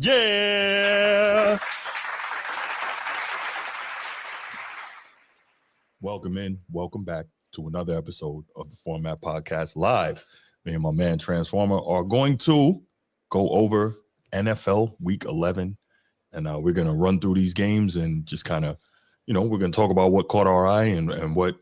Yeah. Welcome back to another episode of the Format Podcast Live. Me and my man Transformer are going to go over NFL Week 11, and we're going to run through these games and just kind of, we're going to talk about what caught our eye and what,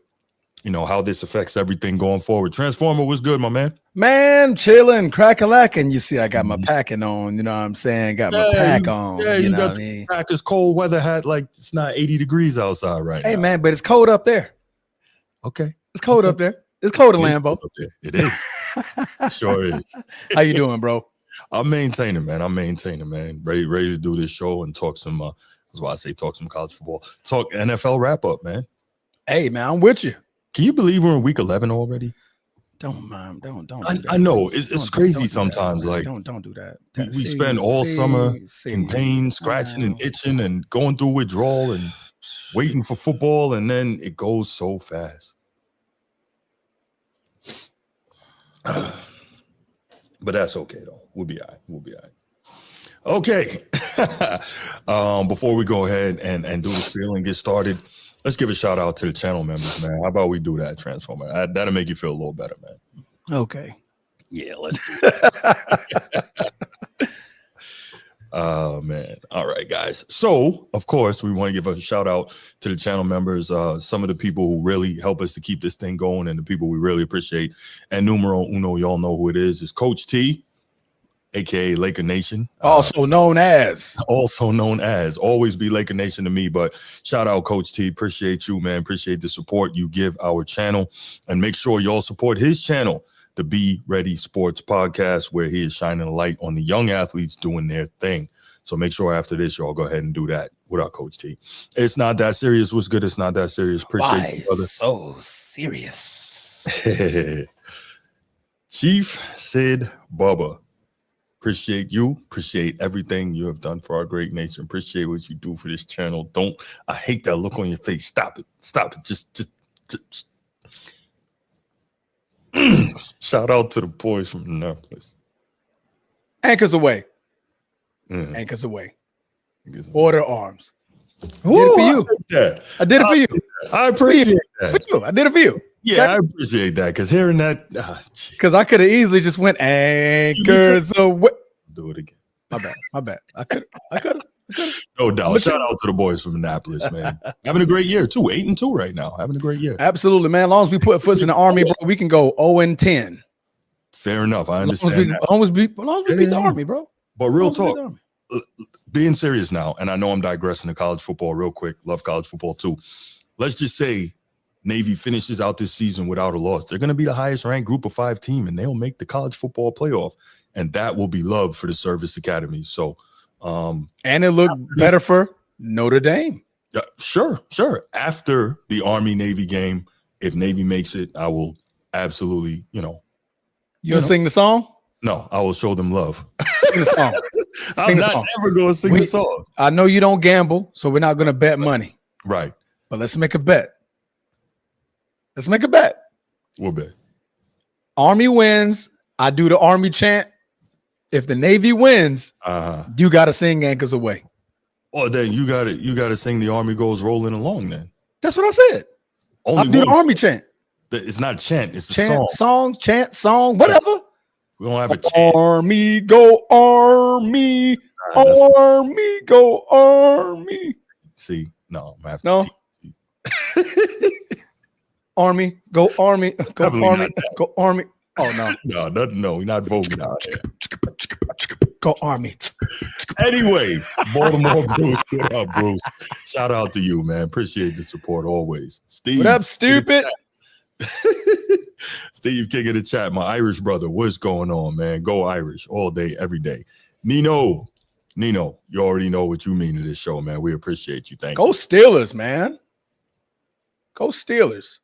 how this affects everything going forward. Transformer, what's good, my man? Man, chilling, crack-a-lacking. You see, I got my packing on. You know what I'm saying? Got my pack on. Yeah, you know got what I mean? Packers cold weather hat like it's not 80 degrees outside right now. Hey, man, but it's cold up there. Okay. It's cold up there. It's cold in Lambeau. It is. Sure is. How you doing, bro? I'm maintaining, man. Ready to do this show and talk some, that's why I say talk some college football. Talk NFL wrap-up, man. Hey, man, I'm with you. Can you believe we're in week 11 already? Don't mind. Don't do I that. know. It's crazy sometimes. That, like, don't do that. We spend all summer in pain, scratching and itching and going through withdrawal and waiting for football, and then it goes so fast. But that's okay, though. We'll be all right. Okay. Before we go ahead and do the spiel and get started, let's give a shout out to the channel members, man. How about we do that, Transformer? That'll make you feel a little better, man. Okay. Yeah, let's do that. Oh, man. All right, guys. So, of course, we want to give a shout out to the channel members, some of the people who really help us to keep this thing going and the people we really appreciate. And numero uno, y'all know who it is Coach T, a.k.a. Laker Nation. Also known as. Always be Laker Nation to me, but shout out Coach T. Appreciate you, man. Appreciate the support you give our channel. And make sure y'all support his channel, the Be Ready Sports Podcast, where he is shining a light on the young athletes doing their thing. So make sure after this, y'all go ahead and do that with our Coach T. It's not that serious. What's good? It's not that serious. Appreciate you, brother. So serious. Chief Sid Bubba. Appreciate you. Appreciate everything you have done for our great nation. Appreciate what you do for this channel. I hate that look on your face. Stop it. Just. Shout out to the boys from Annapolis. Anchors away. Mm. Anchors away. Order arms. Ooh, I did it for you. I appreciate that. For you. I did it for you. Yeah, okay. I appreciate that because hearing that. Because I could have easily just went anchors away. Do it again. My bad. I could have. No doubt. Shout out to the boys from Annapolis, man. Having a great year, too. 8-2 right now. Having a great year. Absolutely, man. As long as we put foots in the Army, bro, we can go 0-10. Fair enough. I understand as long as we beat the Army, bro. But real talk, being serious now, and I know I'm digressing to college football real quick. Love college football, too. Let's just say Navy finishes out this season without a loss. They're going to be the highest ranked group of 5 team, and they'll make the college football playoff. And that will be love for the service academy. So, and it looked better for Notre Dame. Sure. After the Army-Navy game, if Navy makes it, I will absolutely, You gonna sing the song? No, I will show them love. Sing the song. I'm not ever going to sing the song. I know you don't gamble, so we're not going to bet money. Right. But let's make a bet. We'll bet. Army wins. I do the Army chant. If the Navy wins, you got to sing Anchors Away. Oh, then you got to sing the Army Goes Rolling Along then. That's what I said. I'll do the Army chant. It's not chant. It's a song, whatever. We don't have a chant. Army, go Army. Army, go Army. See, no, I'm have to Army, go Army. Go Army, go Army. Oh, no, we're not voting out there. Go Army. Anyway, Baltimore Bruce, what up, Bruce? Shout out to you, man. Appreciate the support always. Steve, what up, stupid? Steve, king of the chat, my Irish brother. What's going on, man? Go Irish all day, every day. Nino, you already know what you mean to this show, man. We appreciate you. Thank you. Go Steelers, man. Go Steelers.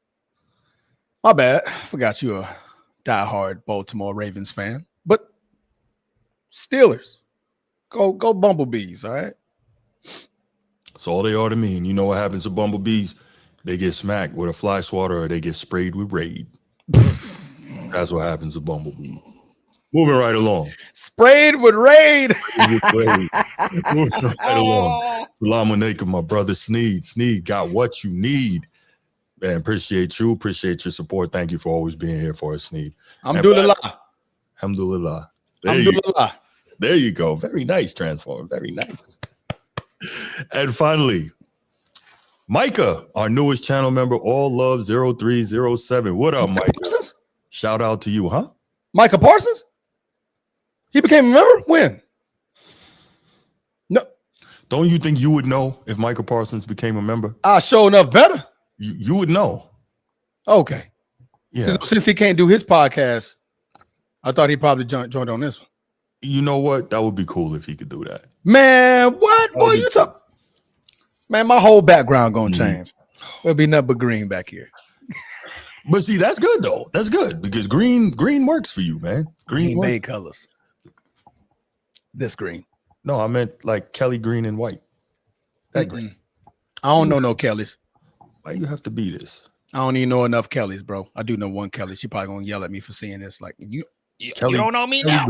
My bad. I forgot you a diehard Baltimore Ravens fan. But Steelers. Go Bumblebees, all right? That's all they are to me. And you know what happens to bumblebees? They get smacked with a fly swatter or they get sprayed with Raid. That's what happens to Bumblebee. Moving right along. Sprayed with raid. Moving right along. Salam alaikum, my brother Sneed. Sneed got what you need. Man, appreciate you. Appreciate your support. Thank you for always being here for us, Sneed. Alhamdulillah. Alhamdulillah. There you go. Very nice, Transformer. Very nice. And finally, Micah, our newest channel member, All Love 0307. What up, Micah? Parsons? Shout out to you, huh? Micah Parsons? He became a member? When? No. Don't you think you would know if Micah Parsons became a member? I sure enough better. You would know. Okay. Yeah. Since he can't do his podcast, I thought he probably joined on this one. You know what? That would be cool if he could do that. Man, what? Boy, you talk. Man, my whole background gonna change. There'll be nothing but green back here. But see, that's good though. That's good because green works for you, man. Green Bay colors. This green. No, I meant like Kelly green and white. That green. I don't know no Kellys. Why you have to be this? I don't even know enough Kellys, bro. I do know one Kelly. She probably gonna yell at me for seeing this. Like you don't know me now.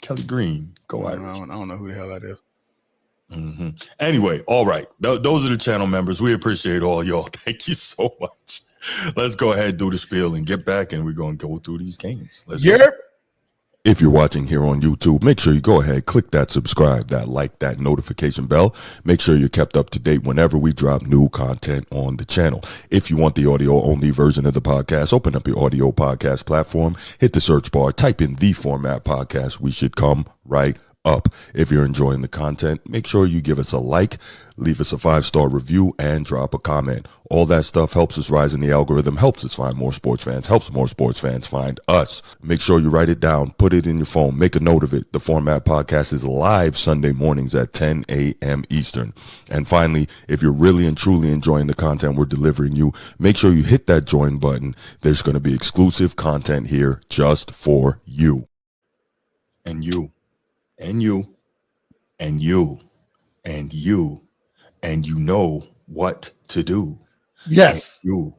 Kelly Green. Go I Irish. don't know who the hell that is. Mm-hmm. Anyway, all right. Those are the channel members. We appreciate all y'all. Thank you so much. Let's go ahead and do the spiel and get back, and we're going to go through these games. Let's go. If you're watching here on YouTube, make sure you go ahead, click that subscribe, that like, that notification bell. Make sure you're kept up to date whenever we drop new content on the channel. If you want the audio-only version of the podcast, open up your audio podcast platform, hit the search bar, type in The Format Podcast. We should come right up. If you're enjoying the content, make sure you give us a like, leave us a 5-star review, and drop a comment. All that stuff helps us rise in the algorithm, helps us find more sports fans, helps more sports fans find us. Make sure you write it down, put it in your phone, make a note of it. The Format Podcast is live Sunday mornings at 10 a.m. Eastern. And finally, if you're really and truly enjoying the content we're delivering you, make sure you hit that join button. There's going to be exclusive content here just for you. And you. And you, and you, and you, and you know what to do. Yes. And you,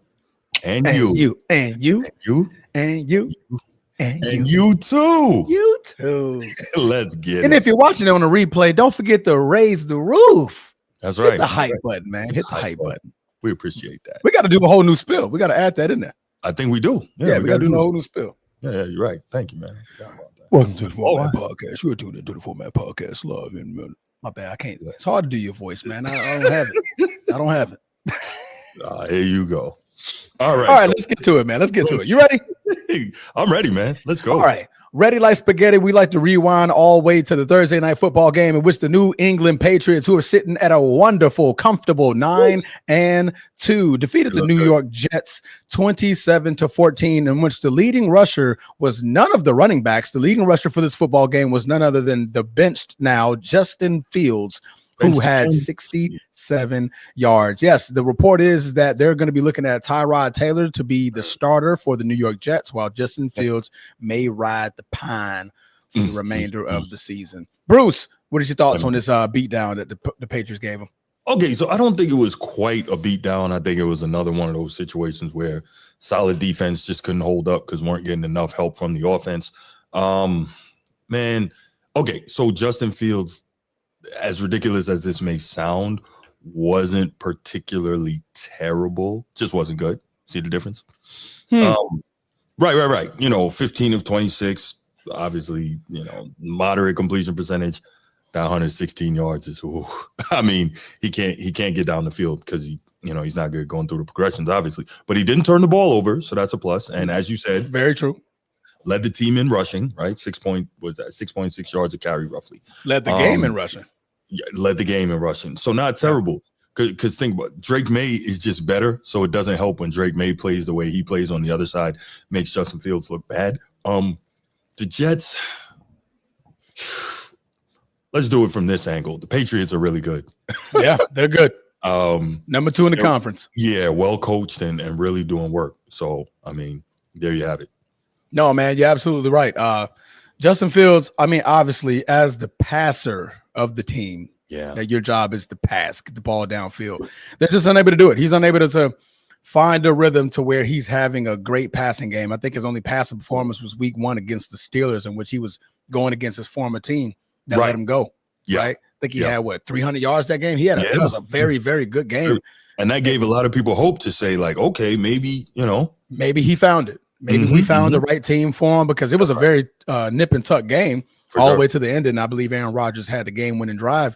and you, and you, and you too. You too. Let's get it. And if you're watching it on a replay, don't forget to raise the roof. That's right. Hit the hype button, man. Hit the hype button. We appreciate that. We got to do a whole new spill. We got to add that in there. I think we do. Yeah, we got to do a whole new spill. Yeah, you're right. Thank you, man. Welcome to the Format Podcast. You're tuned into the Format Podcast live in my bad. I can't. It's hard to do your voice, man. I don't have it. I don't have it. Here you go. All right. All right, let's get to it, man. Let's get to it. You ready? I'm ready, man. Let's go. All right. Ready like spaghetti. We like to rewind all the way to the Thursday night football game in which the New England Patriots, who are sitting at a wonderful, comfortable 9-2, defeated the New York Jets 27-14, in which the leading rusher was none of the running backs. The leading rusher for this football game was none other than the benched now Justin Fields, who had 67 yards. Yes, the report is that they're going to be looking at Tyrod Taylor to be the starter for the New York Jets, while Justin Fields may ride the pine for the remainder of the season. Bruce, what is your thoughts on this beatdown that the Patriots gave him? Okay, so I don't think it was quite a beatdown. I think it was another one of those situations where solid defense just couldn't hold up because weren't getting enough help from the offense. Man, okay, so Justin Fields, as ridiculous as this may sound, wasn't particularly terrible. Just wasn't good. See the difference? Right. 15 of 26, obviously, moderate completion percentage. That 116 yards is, I mean, he can't get down the field because he's not good going through the progressions, obviously. But he didn't turn the ball over, so that's a plus. And as you said, very true. Led the team in rushing, right? 6.6 yards a carry, roughly. Led the game in rushing. Yeah, led the game in rushing. So not terrible. Because think about it, Drake May is just better. So it doesn't help when Drake May plays the way he plays on the other side, makes Justin Fields look bad. The Jets, let's do it from this angle. The Patriots are really good. Yeah, they're good. Number 2 in the conference. Yeah, well coached and really doing work. So, I mean, there you have it. No, man, you're absolutely right. Justin Fields, I mean, obviously, as the passer of the team, that your job is to pass, get the ball downfield. They're just unable to do it. He's unable to find a rhythm to where he's having a great passing game. I think his only passing performance was week 1 against the Steelers, in which he was going against his former team that let him go. Yeah. Right. I think he had 300 yards that game. It was a very, very good game. And that gave a lot of people hope to say, like, okay, maybe, maybe he found it. Maybe we found the right team for him, because it was a very nip and tuck game all the way to the end. And I believe Aaron Rodgers had the game winning drive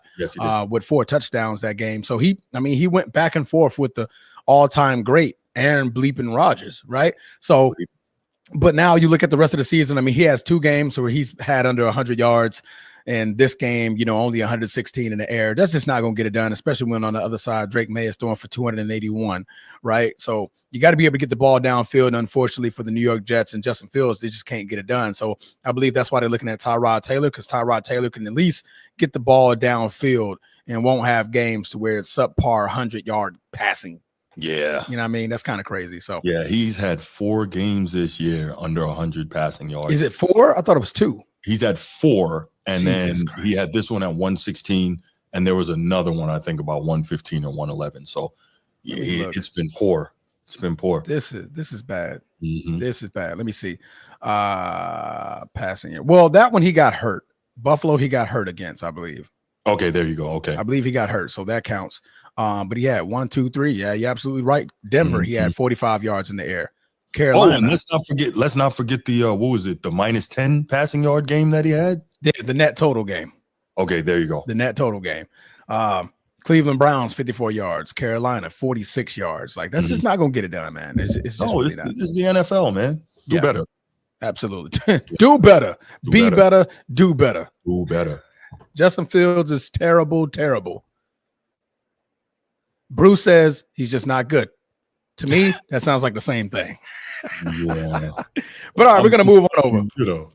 with 4 touchdowns that game. So he went back and forth with the all-time great Aaron bleeping Rodgers, right? So, but now you look at the rest of the season. I mean, he has 2 games where he's had under 100 yards. And this game, only 116 in the air. That's just not going to get it done, especially when on the other side, Drake May is throwing for 281, right? So you got to be able to get the ball downfield. And unfortunately for the New York Jets and Justin Fields, they just can't get it done. So I believe that's why they're looking at Tyrod Taylor, because Tyrod Taylor can at least get the ball downfield and won't have games to where it's subpar 100-yard passing. Yeah. You know what I mean? That's kind of crazy. So yeah, he's had 4 games this year under 100 passing yards. Is it 4? I thought it was 2. He's had 4, and Jesus then Christ. he had this one at 116, and there was another one, I think, about 115 or 111. So it's been poor. It's been poor. This is bad. Mm-hmm. This is bad. Let me see. Passing it. Well, that one he got hurt. Buffalo, he got hurt against, I believe. Okay, there you go. Okay. I believe he got hurt, so that counts. But he had 1, 2, 3. Yeah, you're absolutely right. Denver, he had 45 yards in the air. Carolina. Oh, and let's not forget the what was it? The -10 passing yard game that he had? The net total game. Okay, there you go. The net total game. Cleveland Browns 54 yards. Carolina 46 yards. Like that's just not gonna get it done, man. It's just really this is the NFL, man. Do better. Absolutely. Do better. Be better. Do better. Do better. Justin Fields is terrible, terrible. Bruce says he's just not good. To me, that sounds like the same thing. Yeah. But all right, we're going to move on over.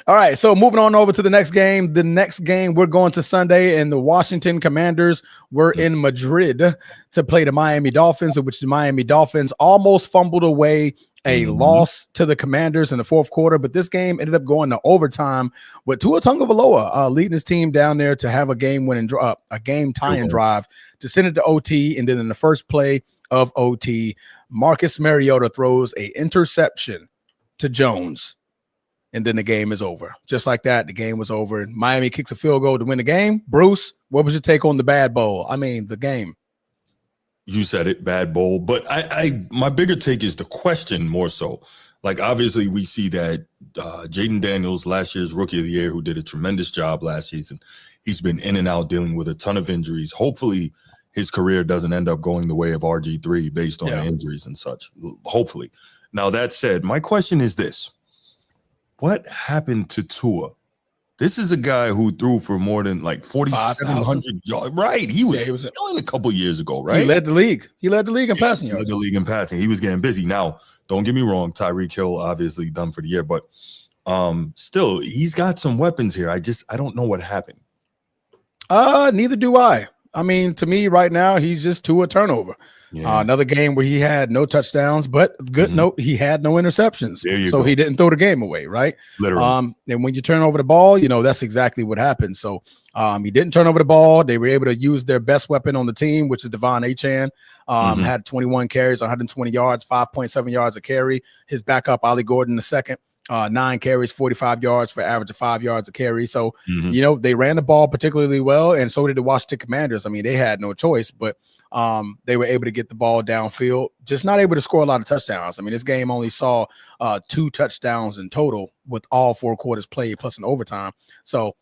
All right, so moving on over to the next game. The next game, we're going to Sunday, and the Washington Commanders were in Madrid to play the Miami Dolphins, in which the Miami Dolphins almost fumbled away a loss to the Commanders in the fourth quarter. But this game ended up going to overtime with Tua Tagovailoa leading his team down there to have a game-winning a game-tying drive to send it to OT. And then in the first play of OT, Marcus Mariota throws an interception to Jones, and then the game is over. Just like that, the game was over. Miami kicks a field goal to win the game. Bruce, what was your take on the bad bowl? I mean, the game. You said it, bad bowl. But my bigger take is the question more so. Like, obviously, we see that Jaden Daniels, last year's Rookie of the Year, who did a tremendous job last season, he's been in and out dealing with a ton of injuries. Hopefully, his career doesn't end up going the way of RG3 based on the injuries and such. Hopefully. Now, that said, my question is this. What happened to Tua? This is a guy who threw for more than like 4,700 yards. Right. He was killing a couple years ago, right? He led the league. He led the league in passing yards. He led the league in passing. He was getting busy. Now, don't get me wrong. Tyreek Hill obviously done for the year, but still, he's got some weapons here. I don't know what happened. Neither do I. I mean, to me right now, he's just Tua turnover. Yeah. Another game where he had no touchdowns, but good note, he had no interceptions. So he didn't throw the game away, right? Literally. And when you turn over the ball, that's exactly what happened. So he didn't turn over the ball. They were able to use their best weapon on the team, which is Devon Achane. Had 21 carries, 120 yards, 5.7 yards a carry. His backup, Ollie Gordon, the second. 9 carries, 45 yards for average of 5 yards a carry. So, they ran the ball particularly well, and so did the Washington Commanders. I mean, they had no choice, but they were able to get the ball downfield, just not able to score a lot of touchdowns. I mean, this game only saw 2 touchdowns in total with all 4 quarters played plus an overtime. So,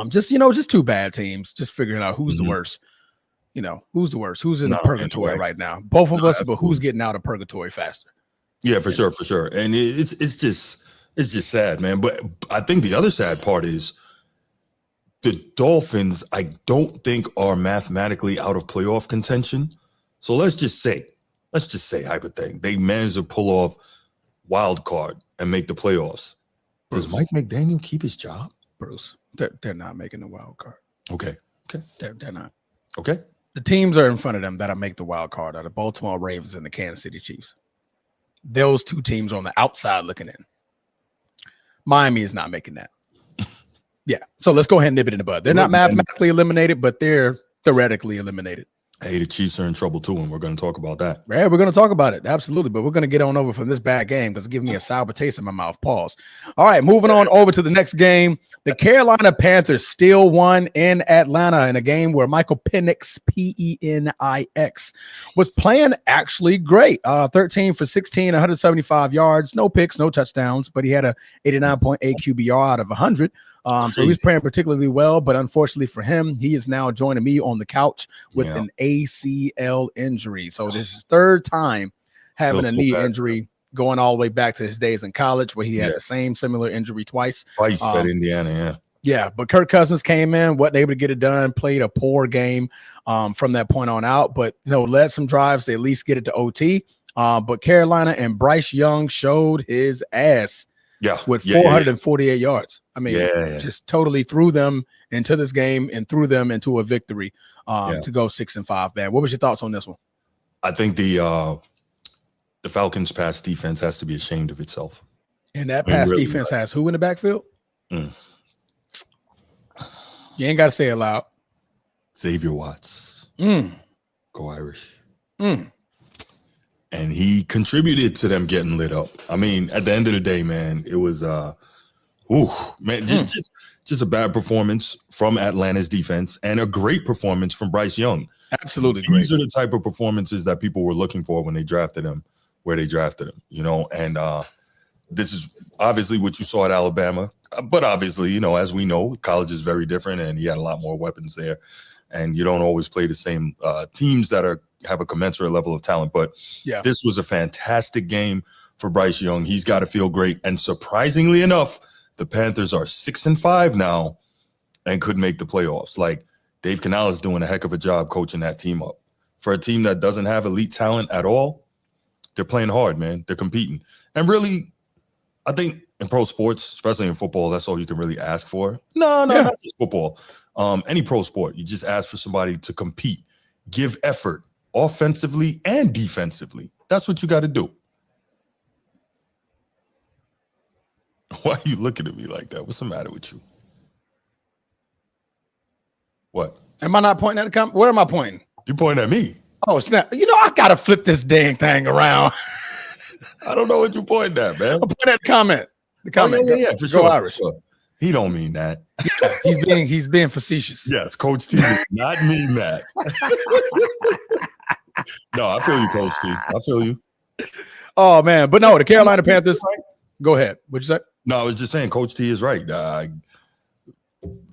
just 2 bad teams, just figuring out who's the worst. Who's the worst? Who's in purgatory right now? Both of us, but who's getting out of purgatory faster? Yeah, for sure. And it's just sad, man. But I think the other sad part is the Dolphins, I don't think are mathematically out of playoff contention. So let's just say hypothetically, they managed to pull off wild card and make the playoffs. Does Mike McDaniel keep his job? Bruce, they're not making the wild card. Okay. They're not. Okay. The teams are in front of them that'll make the wild card are the Baltimore Ravens and the Kansas City Chiefs. Those 2 teams on the outside looking in. Miami is not making that. Yeah. So let's go ahead and nip it in the bud. They're not mathematically eliminated, but they're theoretically eliminated. Hey, the Chiefs are in trouble too, and we're going to talk about that. Yeah, we're going to talk about it. Absolutely. But we're going to get on over from this bad game because it gives me a sour taste in my mouth. Pause. All right, moving on over to the next game. The Carolina Panthers still won in Atlanta in a game where Michael Penix, Penix, was playing actually great. 13 for 16, 175 yards, no picks, no touchdowns, but he had a 89.8 QBR out of 100. So he's playing particularly well, but unfortunately for him, he is now joining me on the couch with an ACL injury. So this is his third time having a knee injury, going all the way back to his days in college where he had the same similar injury twice. Twice at Indiana, Yeah, but Kirk Cousins came in, wasn't able to get it done, played a poor game from that point on out, but led some drives to at least get it to OT. But Carolina and Bryce Young showed his ass. With 448 yards. I mean, just totally threw them into this game and threw them into a victory to go 6-5, man. What was your thoughts on this one? I think the Falcons' pass defense has to be ashamed of itself. And that pass defense has who in the backfield? You ain't got to say it loud. Xavier Watts. Go Irish. And he contributed to them getting lit up. I mean, at the end of the day, man, it was just a bad performance from Atlanta's defense and a great performance from Bryce Young. Absolutely great. These are the type of performances that people were looking for when they drafted him, where they drafted him, and this is obviously what you saw at Alabama. But obviously, as we know, college is very different and he had a lot more weapons there. And you don't always play the same teams that have a commensurate level of talent. But this was a fantastic game for Bryce Young. He's got to feel great. And surprisingly enough, the Panthers are 6-5 now and could make the playoffs. Like, Dave Canales is doing a heck of a job coaching that team up. For a team that doesn't have elite talent at all, they're playing hard, man. They're competing. And really, I think in pro sports, especially in football, that's all you can really ask for. No, not just football. Any pro sport, you just ask for somebody to compete, give effort offensively and defensively. That's what you got to do. Why are you looking at me like that? What's the matter with you? What? Am I not pointing at the comment? Where am I pointing? You're pointing at me. Oh, snap. I got to flip this dang thing around. I don't know what you're pointing at, man. I'm pointing at the comment. The comment. Oh, for sure. Irish. For sure. He don't mean that. He's being facetious. Yes, Coach T did not mean that. No, I feel you, Coach T. I feel you. Oh, man. But no, the Carolina Panthers. Go ahead. What'd you say? No, I was just saying Coach T is right.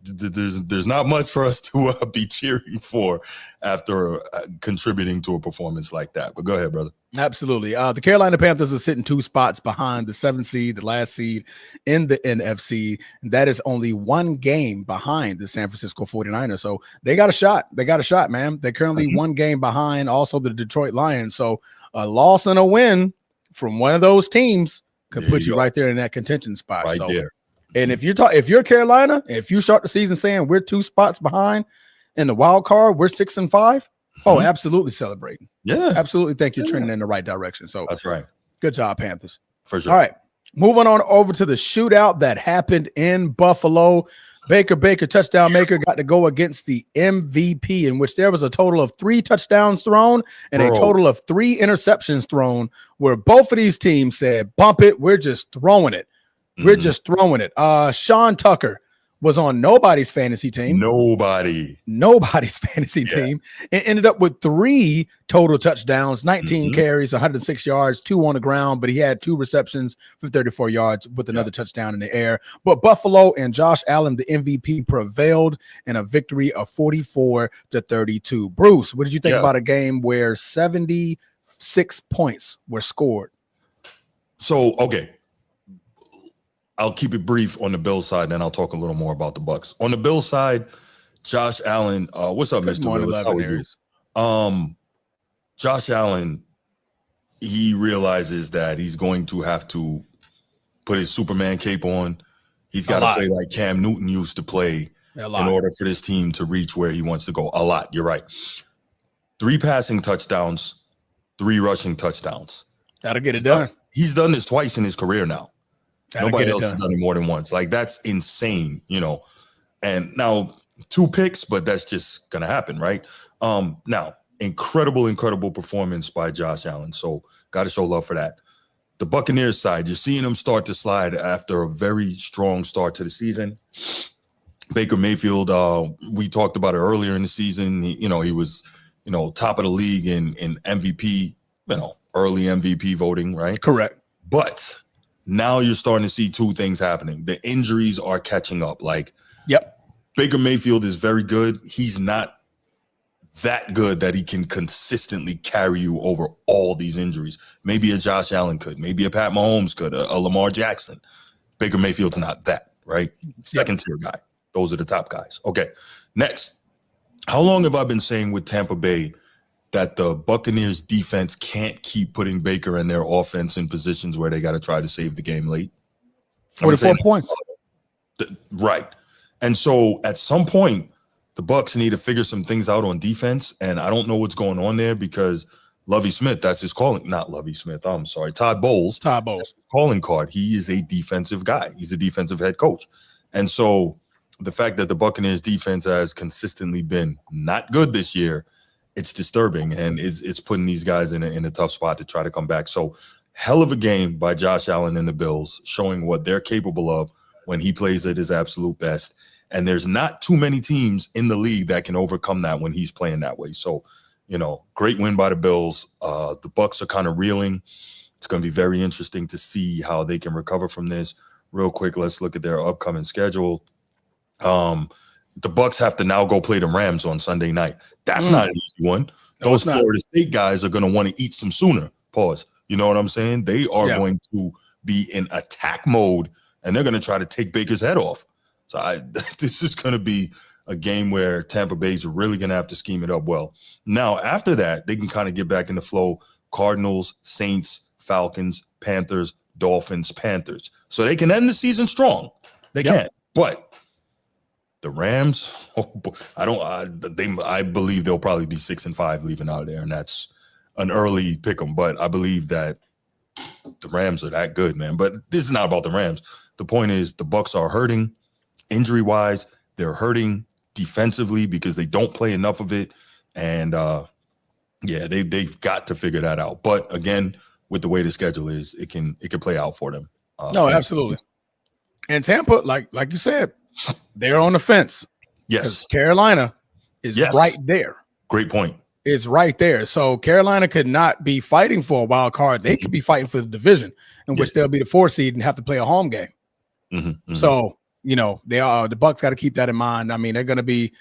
There's not much for us to be cheering for after contributing to a performance like that. But go ahead, brother. Absolutely. The Carolina Panthers are sitting 2 spots behind the 7th seed, the last seed in the NFC. And that is only 1 game behind the San Francisco 49ers. So they got a shot. Man. They're currently 1 game behind also the Detroit Lions. So a loss and a win from one of those teams could put you right there in that contention spot. Right there. And if you're Carolina, if you start the season saying we're 2 spots behind in the wild card, we're 6-5. Oh, absolutely celebrating. Yeah. Absolutely think you're trending in the right direction. So that's right. Good job, Panthers. For sure. All right. Moving on over to the shootout that happened in Buffalo. Baker touchdown maker got to go against the MVP, in which there was a total of 3 touchdowns thrown and a total of 3 interceptions thrown, where both of these teams said, bump it. We're just throwing it. We're just throwing it. Sean Tucker was on nobody's fantasy team. Nobody's fantasy team. It ended up with 3 total touchdowns, 19 carries, 106 yards, 2 on the ground, but he had 2 receptions for 34 yards with another touchdown in the air. But Buffalo and Josh Allen, the MVP, prevailed in a victory of 44-32. Bruce, what did you think about a game where 76 points were scored? So, okay. I'll keep it brief on the Bills side, then I'll talk a little more about the Bucks. On the Bills side, Josh Allen, what's up, Mr. Willis? How are you? Josh Allen, he realizes that he's going to have to put his Superman cape on. He's got to play like Cam Newton used to play in order for this team to reach where he wants to go. A lot. You're right. 3 passing touchdowns, 3 rushing touchdowns. That'll get it done. He's done this twice in his career now. Nobody else has done it more than once. Like, that's insane, And now 2 picks, but that's just going to happen, right? Now, incredible performance by Josh Allen. So got to show love for that. The Buccaneers side, you're seeing them start to slide after a very strong start to the season. Baker Mayfield, we talked about it earlier in the season. He was, top of the league in MVP, early MVP voting, right? Correct. But now you're starting to see two things happening. The injuries are catching up. Yep. Baker Mayfield is very good. He's not that good that he can consistently carry you over all these injuries. Maybe a Josh Allen could. Maybe a Pat Mahomes could. A Lamar Jackson. Baker Mayfield's not that, right? Second tier guy. Those are the top guys. Okay, next. How long have I been saying with Tampa Bay that the Buccaneers defense can't keep putting Baker and their offense in positions where they got to try to save the game late? 44 points. Right. And so at some point, the Bucs need to figure some things out on defense. And I don't know what's going on there because Lovie Smith, that's his calling. Not Lovie Smith. I'm sorry. Todd Bowles. Calling card. He is a defensive guy. He's a defensive head coach. And so the fact that the Buccaneers defense has consistently been not good this year, it's disturbing, and it's putting these guys in a tough spot to try to come back. So hell of a game by Josh Allen and the Bills, showing what they're capable of when he plays at his absolute best. And there's not too many teams in the league that can overcome that when he's playing that way. So, great win by the Bills. The Bucs are kind of reeling. It's going to be very interesting to see how they can recover from this. Real quick, let's look at their upcoming schedule. The Bucs have to now go play the Rams on Sunday night. That's not an easy one. Those Florida State guys are going to want to eat some sooner. Pause. You know what I'm saying? They are going to be in attack mode, and they're going to try to take Baker's head off. So this is going to be a game where Tampa Bay's really going to have to scheme it up well. Now, after that, they can kind of get back in the flow. Cardinals, Saints, Falcons, Panthers, Dolphins, Panthers. So they can end the season strong. They can. But the Rams, I believe they'll probably be 6-5 leaving out of there, and that's an early pick 'em. But I believe that the Rams are that good, man. But this is not about the Rams. The point is the Bucs are hurting injury-wise. They're hurting defensively because they don't play enough of it, and they've got to figure that out. But again, with the way the schedule is, it can play out for them. No, absolutely. And Tampa, like you said, they're on the fence. Yes. Carolina is right there. Great point. It's right there. So Carolina could not be fighting for a wild card. They could be fighting for the division, in which they'll be the 4 seed and have to play a home game. So, they are, the Bucs got to keep that in mind. I mean, they're going to be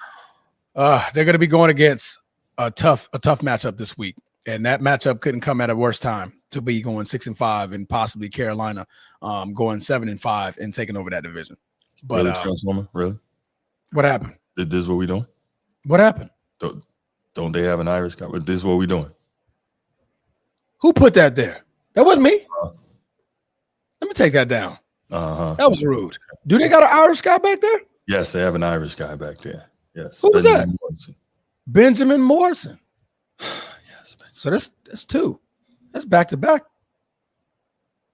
going against a tough matchup this week. And that matchup couldn't come at a worse time to be going 6-5 and possibly Carolina going 7-5 and taking over that division. But really, Transformer? Really? What happened? This is what we doing? What happened? Don't they have an Irish guy? This is what we doing. Who put that there? That wasn't me. Let me take that down. That was rude. Do they got an Irish guy back there? Yes, they have an Irish guy back there. Yes. Who was that? Benjamin Morrison. Yes. So that's 2. That's back to back.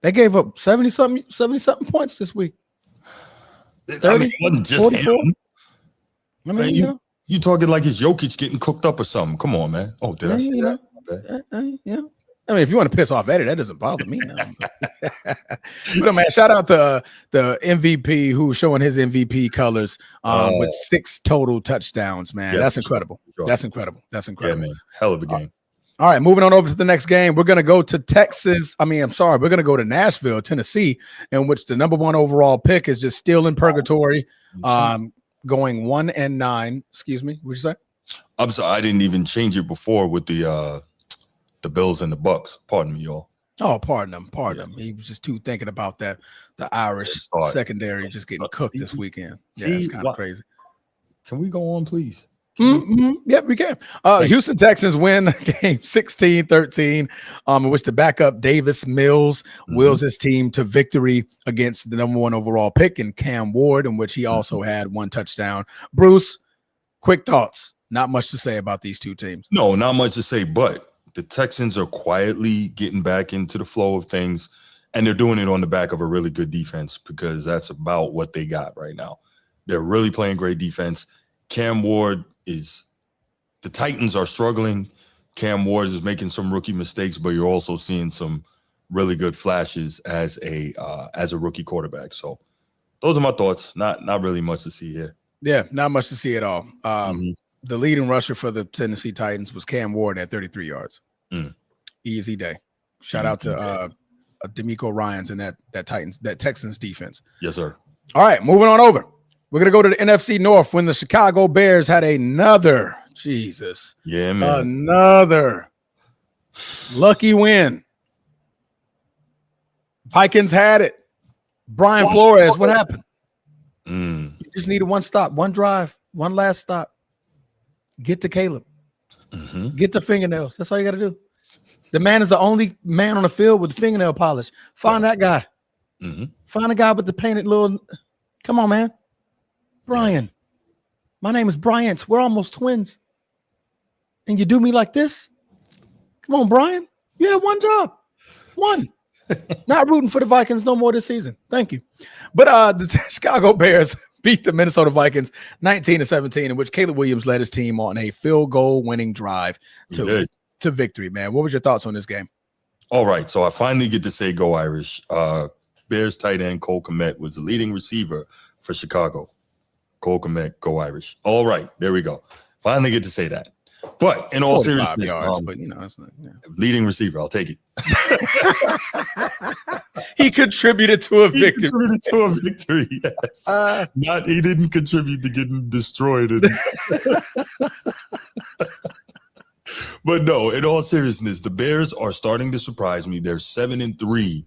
They gave up 70-something points this week. 30, I mean, it wasn't just 44. him. I mean, you talking like it's Jokic getting cooked up or something. Come on, man. Oh, did I say that? Okay. Yeah. I mean, if you want to piss off Eddie, that doesn't bother me now. But man, shout out to the MVP who's showing his MVP colors with 6 total touchdowns, man. That's incredible. Sure. That's incredible. Yeah, man. Hell of a game. All right, moving on over to the next game. We're going to go to we're going to go to Nashville, Tennessee, in which the number 1 overall pick is just still in purgatory, going 1-9. Excuse me, what'd you say? I'm sorry, I didn't even change it before with the Bills and the Bucs. Pardon me, y'all. Oh, pardon him. He was just too thinking about that. The Irish secondary just getting cooked this weekend. Yeah, it's kind of crazy. Can we go on, please? Yep, we can. Houston Texans win game 16-13, in which the backup Davis Mills wills his team to victory against the number 1 overall pick in Cam Ward, in which he also had 1 touchdown. Bruce, quick thoughts. Not much to say about these two teams. No, not much to say, but the Texans are quietly getting back into the flow of things, and they're doing it on the back of a really good defense because that's about what they got right now. They're really playing great defense. Cam Ward the Titans are struggling. Cam Ward is making some rookie mistakes, but you're also seeing some really good flashes as a rookie quarterback. So those are my thoughts. Not really much to see here. Yeah, not much to see at all. Mhm. The leading rusher for the Tennessee Titans was Cam Ward at 33 yards. Easy day. Shout out to D'Amico Ryans and that Texans defense. Yes, sir. All right, moving on over. We're gonna go to the NFC North when the Chicago Bears had another lucky win. Vikings had it. Brian Flores, what happened? You just needed one stop, one drive, one last stop. Get to Caleb. Get the fingernails. That's all you got to do. The man is the only man on the field with fingernail polish. Find that guy. Find a guy with the painted little. Come on, man. Brian. My name is Bryant. We're almost twins. And you do me like this? Come on, Brian. You have one job. One. Not rooting for the Vikings no more this season. Thank you. But the Chicago Bears beat the Minnesota Vikings 19-17, in which Caleb Williams led his team on a field goal winning drive to victory, man. What was your thoughts on this game? All right. So I finally get to say go Irish. Bears tight end Cole Kmet was the leading receiver for Chicago. Cole Kmet, go Irish. All right. There we go. Finally get to say that. But in all seriousness, yards, but it's not, leading receiver, I'll take it. He contributed to a victory. Yes. He didn't contribute to getting destroyed. But no, in all seriousness, the Bears are starting to surprise me. They're 7-3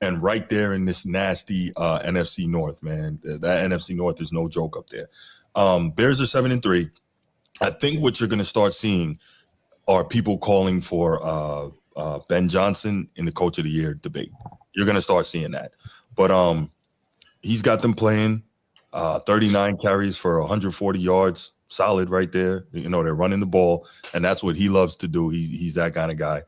and right there in this nasty NFC North, man. That NFC North is no joke up there. Bears are 7-3. I think what you're going to start seeing are people calling for Ben Johnson in the Coach of the Year debate. You're going to start seeing that. But he's got them playing 39 carries for 140 yards. Solid right there. You know, they're running the ball, and that's what he loves to do. He's that kind of guy.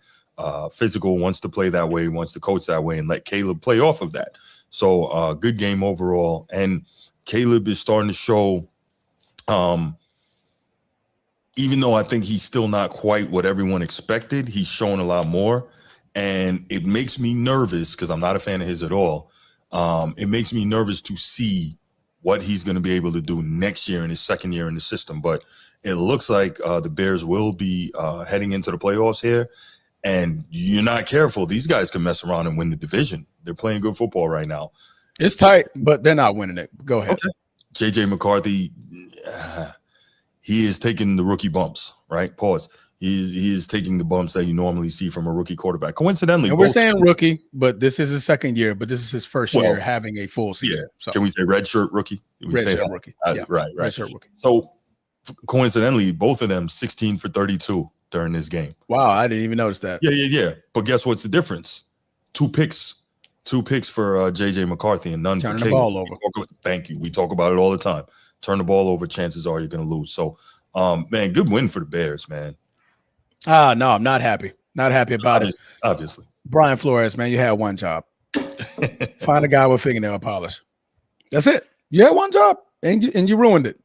Physical, wants to play that way, wants to coach that way, and let Caleb play off of that. So good game overall. And Caleb is starting to show even though I think he's still not quite what everyone expected, he's shown a lot more. And it makes me nervous because I'm not a fan of his at all. It makes me nervous to see what he's going to be able to do next year in his second year in the system. But it looks like the Bears will be heading into the playoffs here. And you're not careful, these guys can mess around and win the division. They're playing good football right now. It's tight, but they're not winning it. Go ahead. Okay. J.J. McCarthy, he is taking the rookie bumps, right? Pause. He is taking the bumps that you normally see from a rookie quarterback. Coincidentally, and we're saying rookie, but this is his second year, but this is his first year having a full season. Yeah. So. Can we say red shirt rookie? Red shirt rookie. Right. Red shirt rookie. So coincidentally, both of them 16 for 32 during this game. Wow, I didn't even notice that. Yeah. But guess what's the difference? Two picks for J.J. McCarthy and none Turning for the ball over. Thank you. We talk about it all the time. Turn the ball over, chances are you're going to lose. So, man, good win for the Bears, man. No, I'm not happy. Not happy about it. Obviously. Brian Flores, man, you had one job. Find a guy with fingernail polish. That's it. You had one job, and you ruined it.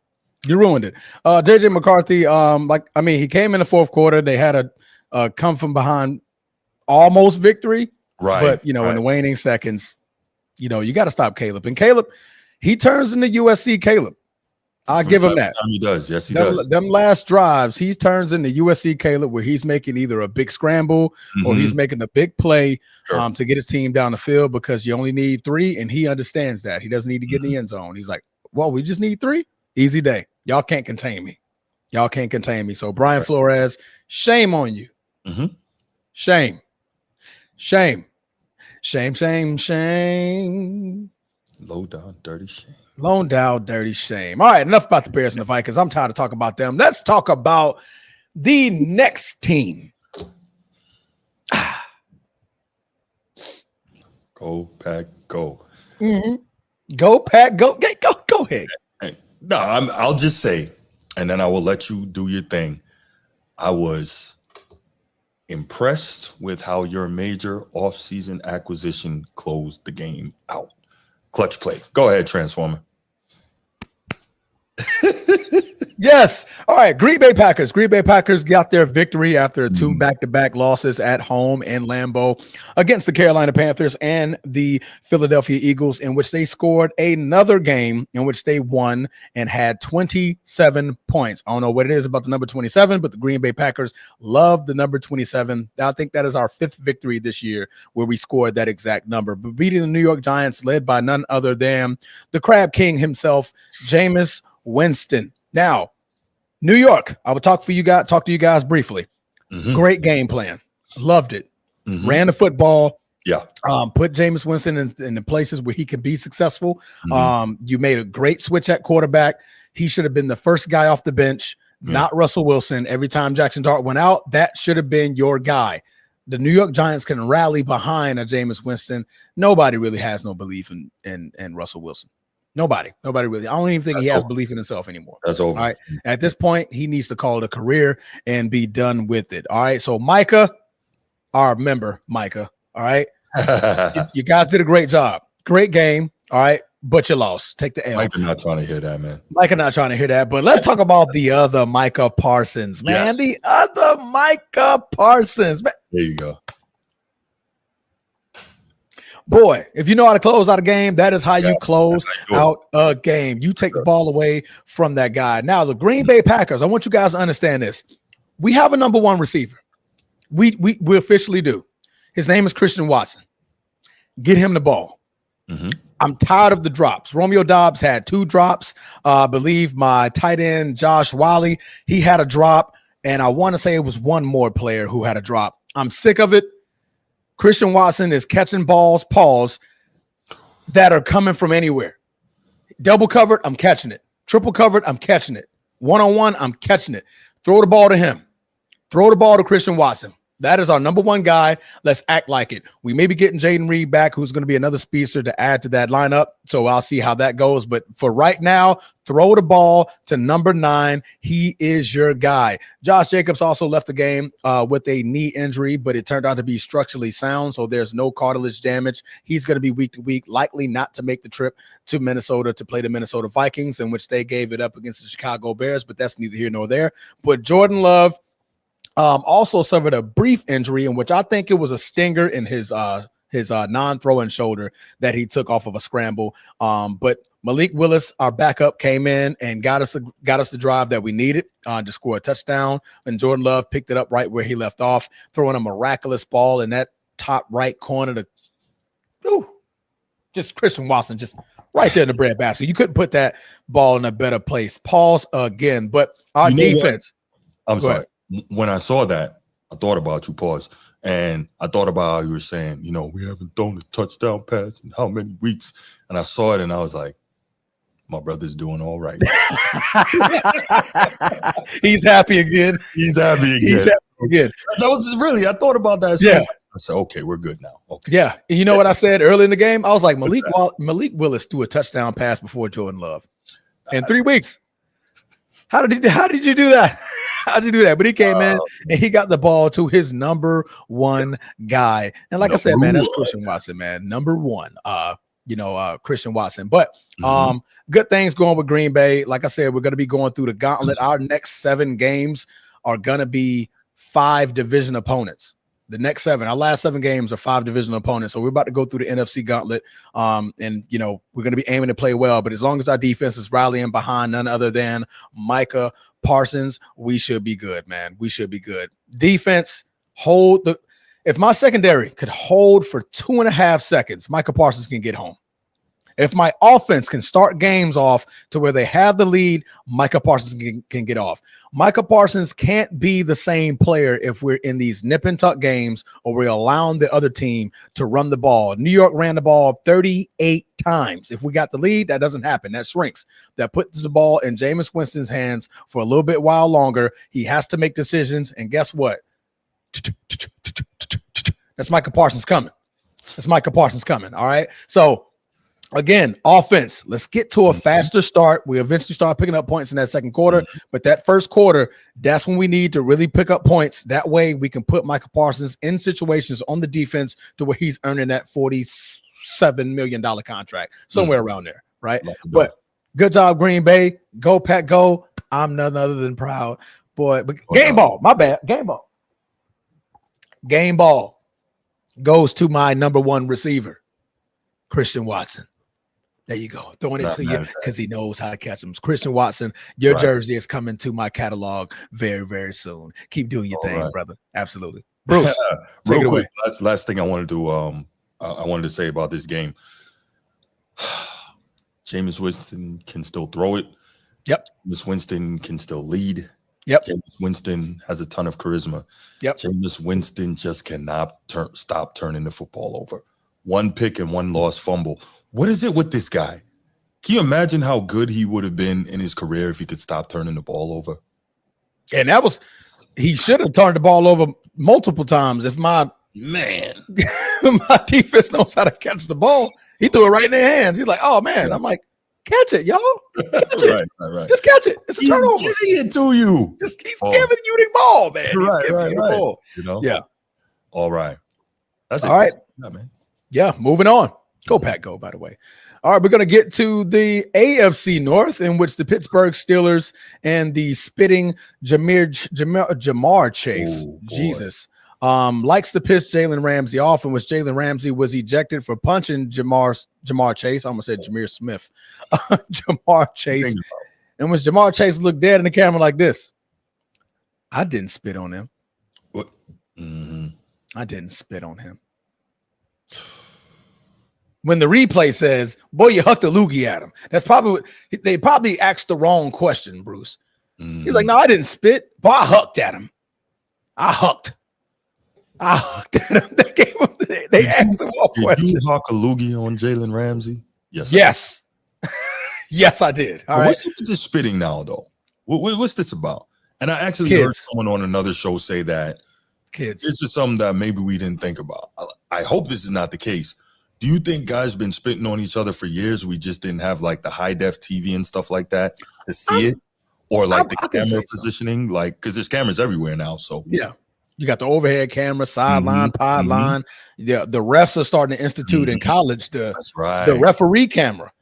You ruined it. J.J. McCarthy, he came in the fourth quarter. They had a come from behind almost victory. Right. But, in the waning seconds, you got to stop Caleb. And Caleb, he turns into USC Caleb. I'll give him that. He does. Yes, he does. Them last drives, he turns into USC Caleb, where he's making either a big scramble or he's making a big play to get his team down the field, because you only need 3, and he understands that. He doesn't need to get in the end zone. He's like, well, we just need 3? Easy day. Y'all can't contain me. So, Brian Flores, shame on you. Shame. Low down, dirty shame. Low down, dirty shame. All right, enough about the Bears and the Vikings. I'm tired of talking about them. Let's talk about the next team. Go, Pack, go. Go, Pack, go. Go ahead. No, I'll just say, and then I will let you do your thing. I was impressed with how your major offseason acquisition closed the game out. Clutch play. Go ahead, Transformer. Yes. All right. Green Bay Packers. Green Bay Packers got their victory after 2 back-to-back losses at home in Lambeau against the Carolina Panthers and the Philadelphia Eagles, in which they scored another game in which they won and had 27 points. I don't know what it is about the number 27, but the Green Bay Packers love the number 27. I think that is our 5th victory this year where we scored that exact number. But beating the New York Giants, led by none other than the Crab King himself, Jameis Winston. Now, New York, I will talk to you guys briefly. Great game plan. Loved it. Ran the football. Yeah. Put Jameis Winston in the places where he can be successful. You made a great switch at quarterback. He should have been the first guy off the bench, not Russell Wilson. Every time Jackson Dart went out, that should have been your guy. The New York Giants can rally behind a Jameis Winston. Nobody really has no belief in Russell Wilson. Nobody really. I don't even think he has belief in himself anymore. That's over. All right. At this point, he needs to call it a career and be done with it. All right. So Micah, our member, Micah. All right. you guys did a great job. Great game. All right. But you lost. Take the L. Micah not trying to hear that, man. Micah not trying to hear that. But let's talk about the other Micah Parsons, man. Yes. The other Micah Parsons. Man. There you go. Boy, if you know how to close out a game, that is how you close out a game. You take the ball away from that guy. Now, the Green Bay Packers, I want you guys to understand this. We have a number one receiver. We officially do. His name is Christian Watson. Get him the ball. I'm tired of the drops. Romeo Doubs had 2 drops. I believe my tight end, Josh Wiley, he had a drop. And I want to say it was one more player who had a drop. I'm sick of it. Christian Watson is catching balls, that are coming from anywhere. Double covered, I'm catching it. Triple covered, I'm catching it. One-on-one, I'm catching it. Throw the ball to him. Throw the ball to Christian Watson. That is our number one guy. Let's act like it. We may be getting Jaden Reed back, who's going to be another speedster to add to that lineup. So I'll see how that goes. But for right now, throw the ball to number 9. He is your guy. Josh Jacobs also left the game with a knee injury, but it turned out to be structurally sound. So there's no cartilage damage. He's going to be week to week, likely not to make the trip to Minnesota to play the Minnesota Vikings, in which they gave it up against the Chicago Bears. But that's neither here nor there. But Jordan Love also suffered a brief injury, in which I think it was a stinger in his non-throwing shoulder that he took off of a scramble. But Malik Willis, our backup, came in and got us the drive that we needed to score a touchdown. And Jordan Love picked it up right where he left off, throwing a miraculous ball in that top right corner to just Christian Watson, just right there in the breadbasket. You couldn't put that ball in a better place. Pause again. But our defense. I'm sorry. When I saw that, I thought about you, pause. And I thought about how you were saying, we haven't thrown a touchdown pass in how many weeks? And I saw it and I was like, my brother's doing all right. He's happy again. That was really, I thought about that. Yeah. I said, okay, we're good now. Okay. Yeah. And you know what I said early in the game? I was like, Malik Willis threw a touchdown pass before Jordan Love in 3 weeks. How did you do that? How'd you do that? But he came in and he got the ball to his number one guy. And like I said, man, that's Christian Watson, man. Number one, Christian Watson. But good things going with Green Bay. Like I said, we're going to be going through the gauntlet. Our next 7 games are going to be 5 division opponents. The next 7, our last 7 games are 5 division opponents. So we're about to go through the NFC gauntlet. And we're going to be aiming to play well. But as long as our defense is rallying behind none other than Micah Parsons, we should be good, man. We should be good. Defense, if my secondary could hold for 2.5 seconds, Micah Parsons can get home. If my offense can start games off to where they have the lead, Micah Parsons can get off. Micah Parsons can't be the same player if we're in these nip and tuck games or we're allowing the other team to run the ball. New York ran the ball 38 times. If we got the lead, that doesn't happen. That shrinks. That puts the ball in Jameis Winston's hands for a little bit while longer. He has to make decisions. And guess what? That's Micah Parsons coming. All right. So, again, offense, let's get to a faster start. We eventually start picking up points in that second quarter, but that first quarter, that's when we need to really pick up points. That way we can put Micah Parsons in situations on the defense to where he's earning that $47 million contract, somewhere around there, right? But Good job, Green Bay. Go, Pack, go. I'm none other than proud. Boy, but game ball. My bad. Game ball. Game ball goes to my number one receiver, Christian Watson. There you go. Throwing it to you because he knows how to catch them. Christian Watson, your jersey is coming to my catalog very, very soon. Keep doing your thing, brother. Absolutely. Bruce, take it away. Last thing I wanted to I wanted to say about this game. Jameis Winston can still throw it. Yep. Jameis Winston can still lead. Yep. Jameis Winston has a ton of charisma. Yep. Jameis Winston just cannot stop turning the football over. One pick and one lost fumble. What is it with this guy? Can you imagine how good he would have been in his career if he could stop turning the ball over? And he should have turned the ball over multiple times. If my defense knows how to catch the ball, he threw it right in their hands. He's like, oh man. I'm like, catch it, y'all. Catch it. Right. Just catch it. It's a turnover. He's giving it to you. He's giving you the ball, man. Right. The ball. You know? Yeah. All right. That's all right. Yeah, man. Yeah, moving on. Go, Pack, go, by the way. All right, we're going to get to the AFC North, in which the Pittsburgh Steelers and the spitting Jamar Chase, likes to piss Jalen Ramsey off, in which Jalen Ramsey was ejected for punching Jamar Chase. I almost said Jameer Smith. Jamar Chase. In which Jamar Chase looked dead in the camera like this. I didn't spit on him. What? Mm-hmm. I didn't spit on him. When the replay says, boy, you hucked a loogie at him. That's probably what they probably asked the wrong question, Bruce. Mm. He's like, no, I didn't spit, but I hucked at him. I hucked at him. They asked the wrong question. Did you huck a loogie on Jalen Ramsey? Yes. Yes, I did. All right. What's with this spitting now, though? What's this about? And I actually heard someone on another show say that this is something that maybe we didn't think about. I hope this is not the case. Do you think guys been spitting on each other for years? We just didn't have like the high def TV and stuff like that to see it, or like the camera positioning, like because there's cameras everywhere now. So yeah, you got the overhead camera, sideline, pod line. Yeah, the refs are starting to institute in college the referee camera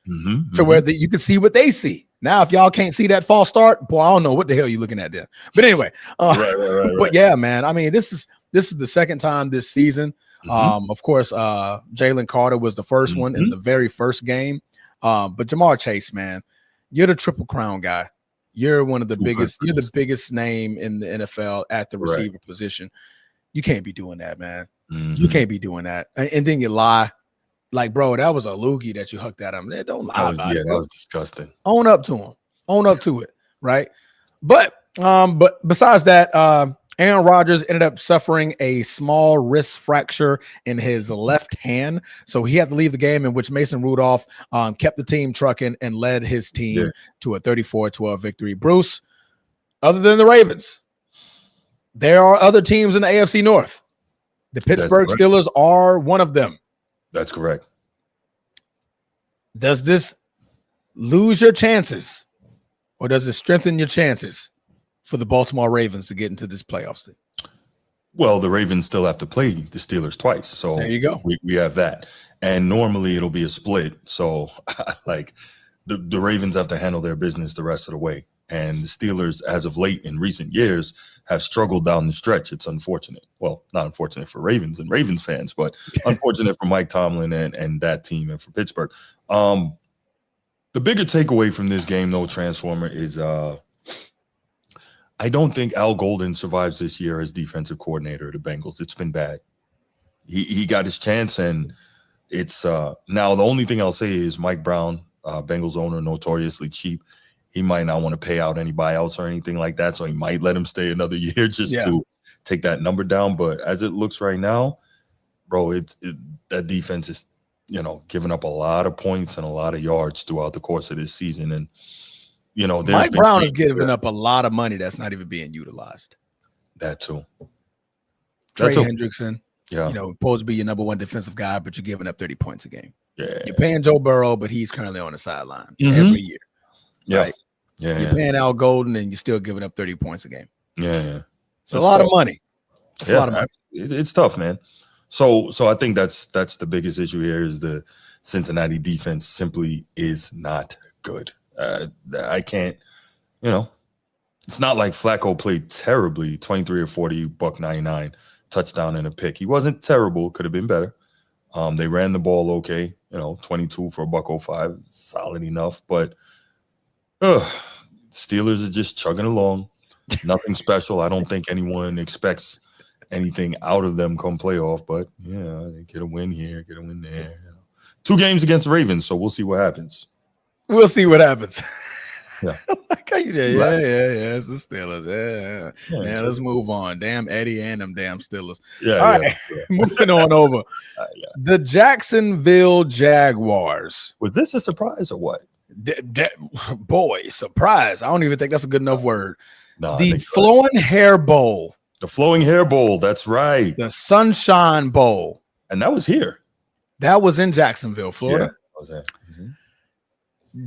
to where you can see what they see. Now, if y'all can't see that false start, boy, I don't know what the hell you're looking at there. But anyway, but yeah, man. I mean, this is the second time this season. Of course, Jalen Carter was the first one in the very first game. But Jamar Chase, man, you're the Triple Crown guy. You're one of the biggest. You're the biggest name in the NFL at the receiver position. You can't be doing that, man. You can't be doing that. And then you lie. Like, bro, that was a loogie that you hooked at him. Don't lie about it. That was disgusting. Own up to him. Own up to it, right? But besides that, Aaron Rodgers ended up suffering a small wrist fracture in his left hand, so he had to leave the game, in which Mason Rudolph kept the team trucking and led his team to a 34-12 victory. Bruce, other than the Ravens, there are other teams in the AFC North. The Pittsburgh Steelers are one of them. That's correct. Does this lose your chances, or does it strengthen your chances for the Baltimore Ravens to get into this playoffs? Well, the Ravens still have to play the Steelers twice. So there you go. We have that. And normally it'll be a split. So like the Ravens have to handle their business the rest of the way. And the Steelers, as of late in recent years, have struggled down the stretch. It's unfortunate. Well, not unfortunate for Ravens and Ravens fans, but unfortunate for Mike Tomlin and that team and for Pittsburgh. The bigger takeaway from this game, though, Transformer, is I don't think Al Golden survives this year as defensive coordinator of the Bengals. It's been bad. He got his chance, and it's now the only thing I'll say is Mike Brown, Bengals owner, notoriously cheap. He might not want to pay out any buyouts or anything like that, so he might let him stay another year just to take that number down. But as it looks right now, bro, that defense is, giving up a lot of points and a lot of yards throughout the course of this season. And, Mike Brown is giving up a lot of money that's not even being utilized. That too. Trey Hendrickson, supposed to be your number one defensive guy, but you're giving up 30 points a game. Yeah. You're paying Joe Burrow, but he's currently on the sideline every year. Yeah. Right? Yeah. You're paying Al Golden, and you're still giving up 30 points a game. Yeah. It's a lot of money. It's a lot of money. It's tough, man. So I think that's the biggest issue here is the Cincinnati defense simply is not good. I can't, you know, it's not like Flacco played terribly, 23 or 40, $1.99, touchdown and a pick. He wasn't terrible, could have been better. They ran the ball okay, 22 for $1.05, solid enough. But Steelers are just chugging along. Nothing special. I don't think anyone expects anything out of them come playoff. But yeah, they get a win here, get a win there. 2 games against the Ravens, so we'll see what happens. We'll see what happens. Yeah. Yeah. It's the Steelers. Yeah. Man, let's move on. Damn Eddie and them damn Steelers. Yeah. All right. Moving on over. The Jacksonville Jaguars. Was this a surprise or what? Boy, surprise. I don't even think that's a good enough word. No, the Flowing Hair Bowl. The Flowing Hair Bowl. That's right. The Sunshine Bowl. And that was here. That was in Jacksonville, Florida. Yeah, that was there.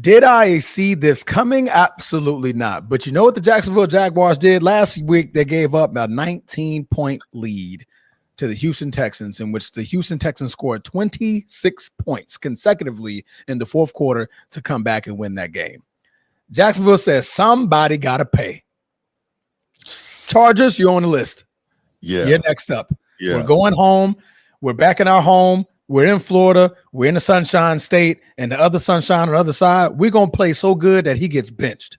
Did I see this coming? Absolutely not. But you know what the Jacksonville Jaguars did last week? They gave up a 19-point lead to the Houston Texans, in which the Houston Texans scored 26 points consecutively in the fourth quarter to come back and win that game. Jacksonville says somebody got to pay. Chargers, you're on the list. Yeah. You're next up. Yeah. We're going home. We're back in our home. We're in Florida. We're in the Sunshine State, and the other sunshine on the other side. We're going to play so good that he gets benched.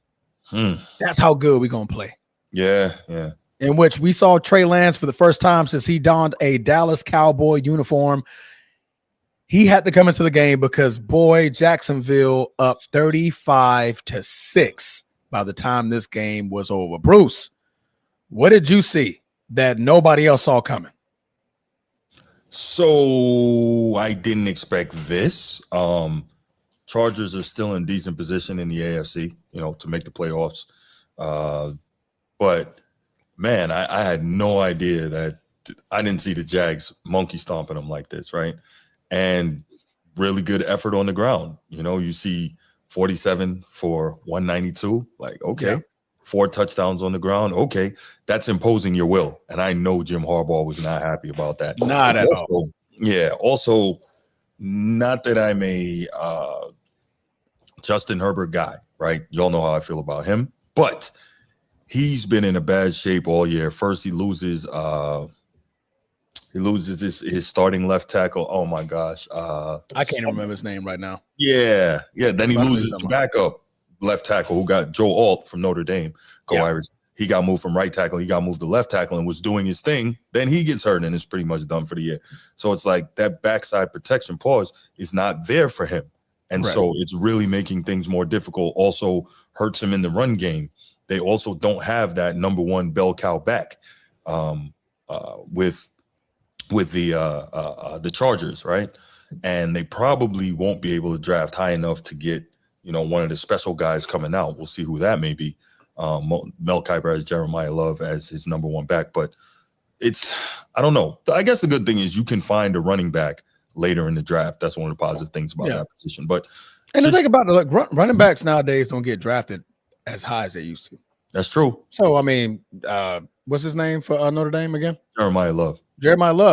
That's how good we're going to play. Yeah. In which we saw Trey Lance for the first time since he donned a Dallas Cowboy uniform. He had to come into the game because, boy, Jacksonville up 35-6 by the time this game was over. Bruce, what did you see that nobody else saw coming? So I didn't expect this. Chargers are still in decent position in the AFC, to make the playoffs. But man, I had no idea that I didn't see the Jags monkey stomping them like this, right? And really good effort on the ground. You see 47 for 192. Like, okay. Yeah. 4 touchdowns on the ground. Okay, that's imposing your will. And I know Jim Harbaugh was not happy about that. Not at all. Yeah. Also, not that I'm a Justin Herbert guy, right? Y'all know how I feel about him. But he's been in a bad shape all year. First, he loses his starting left tackle. Oh, my gosh. I can't remember his name right now. Yeah. Then he loses the backup left tackle who got Joe Alt from Notre Dame. Irish. He got moved from right tackle. He got moved to left tackle and was doing his thing. Then he gets hurt and is pretty much done for the year. So it's like that backside protection pause is not there for him. And so it's really making things more difficult. Also hurts him in the run game. They also don't have that number one bell cow back with the Chargers, right? And they probably won't be able to draft high enough to get one of the special guys coming out. We'll see who that may be. Mel Kiper has Jeremiah Love as his number one back, but I don't know. I guess the good thing is you can find a running back later in the draft. That's one of the positive things about that position. But the thing about it, running backs nowadays don't get drafted as high as they used to. That's true. So, I mean, what's his name for Notre Dame again? Jeremiah Love.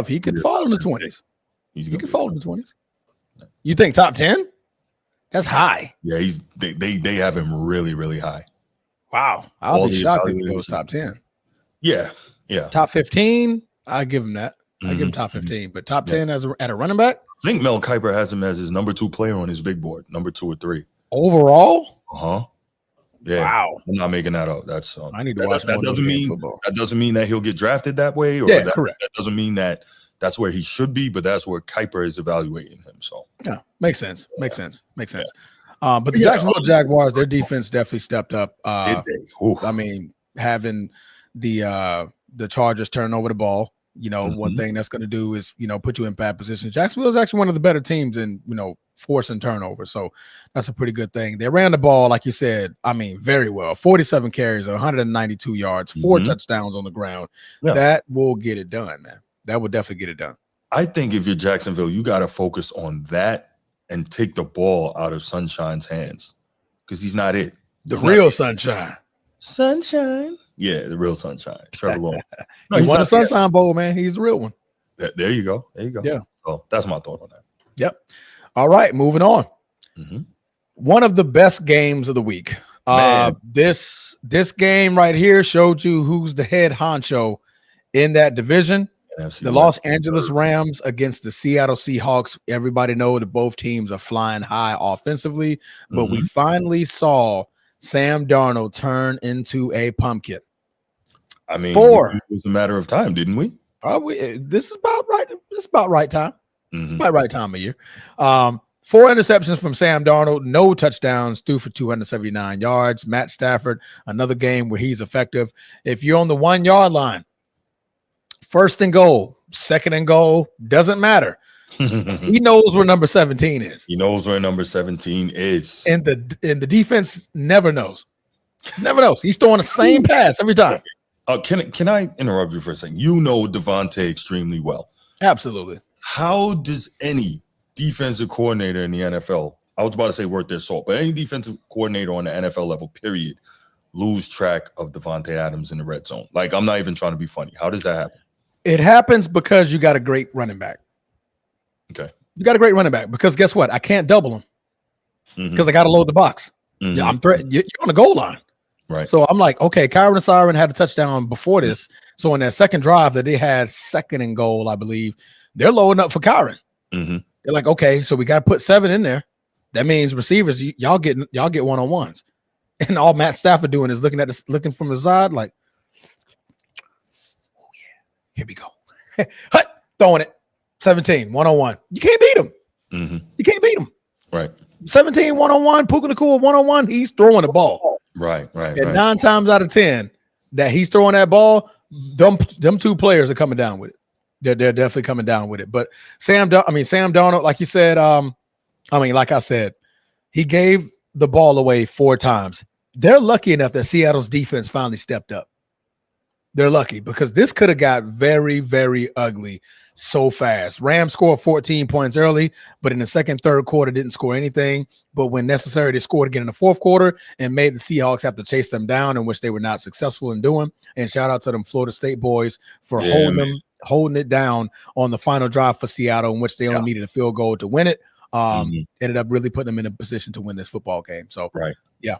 He could fall in the 20s. He could fall in the 20s. You think top 10? That's high. Yeah, they have him really, really high. Wow. I'll be shocked if he goes top 10. Yeah. Top 15, I give him that. I give him top 15, but top 10 at a running back? I think Mel Kiper has him as his number 2 player on his big board, number 2 or 3. Overall? Yeah. Wow. I'm not making that up. That's I need to watch that doesn't mean that he'll get drafted that way, or correct. That doesn't mean that that's where he should be, but that's where Kiper is evaluating him. So makes sense. Makes sense. But the Jacksonville Jaguars, their defense definitely stepped up. Did they? I mean, having the Chargers turn over the ball, one thing that's going to do is, put you in bad position. Jacksonville is actually one of the better teams in, forcing turnovers. So that's a pretty good thing. They ran the ball, like you said, very well. 47 carries, 192 yards, 4 touchdowns on the ground. Yeah. That will get it done, man. That will definitely get it done. I think if you're Jacksonville, you got to focus on that and take the ball out of Sunshine's hands because he's not it. The real Sunshine. Yeah, the real Sunshine. Trevor Lawrence. No, he won a Sunshine Bowl, man. He's the real one. There you go. Yeah. So that's my thought on that. Yep. All right, moving on. One of the best games of the week. This game right here showed you who's the head honcho in that division. NFC The West. Los Angeles Rams against the Seattle Seahawks. Everybody know that both teams are flying high offensively, but we finally saw Sam Darnold turn into a pumpkin. I mean, it was a matter of time, didn't we? This is about right. It's about right time. It's about right time of year. 4 interceptions from Sam Darnold, no touchdowns, threw for 279 yards. Matt Stafford, another game where he's effective. If you're on the 1 yard line, first and goal, second and goal, doesn't matter. He knows where number 17 is. He knows where number 17 is. And the defense never knows. Never knows. He's throwing the same pass every time. Can I interrupt you for a second? You know Devontae extremely well. Absolutely. How does any defensive coordinator in the NFL, I was about to say worth their salt, but any defensive coordinator on the NFL level, period, lose track of Devontae Adams in the red zone? Like, I'm not even trying to be funny. How does that happen? It happens because you got a great running back. Okay. You got a great running back because guess what? I can't double him because I got to load the box. Yeah, I'm threatening. You're on the goal line. Right. So I'm like, okay, Kyron Asiron had a touchdown before this. So in that second drive that they had second and goal, I believe, they're loading up for Kyron. They're like, okay, so we got to put 7 in there. That means receivers, y'all get one-on-ones. And all Matt Stafford doing is looking from the side, like, oh yeah, here we go. Hut, throwing it. 17, 1-on-1. You can't beat him. You can't beat him. Right. 17, 1-on-1, Puka Nacua, 1-on-1, he's throwing the ball. Right. And 9 times out of 10 that he's throwing that ball, them 2 players are coming down with it. They're definitely coming down with it. But Sam Darnold, like you said, like I said, he gave the ball away 4 times. They're lucky enough that Seattle's defense finally stepped up. They're lucky because this could have got very, very ugly so fast. Rams scored 14 points early, but in the second, third quarter didn't score anything. But when necessary, they scored again in the fourth quarter and made the Seahawks have to chase them down, in which they were not successful in doing. And shout out to them Florida State boys for holding it down on the final drive for Seattle, in which they only needed a field goal to win it. Ended up really putting them in a position to win this football game. So, yeah.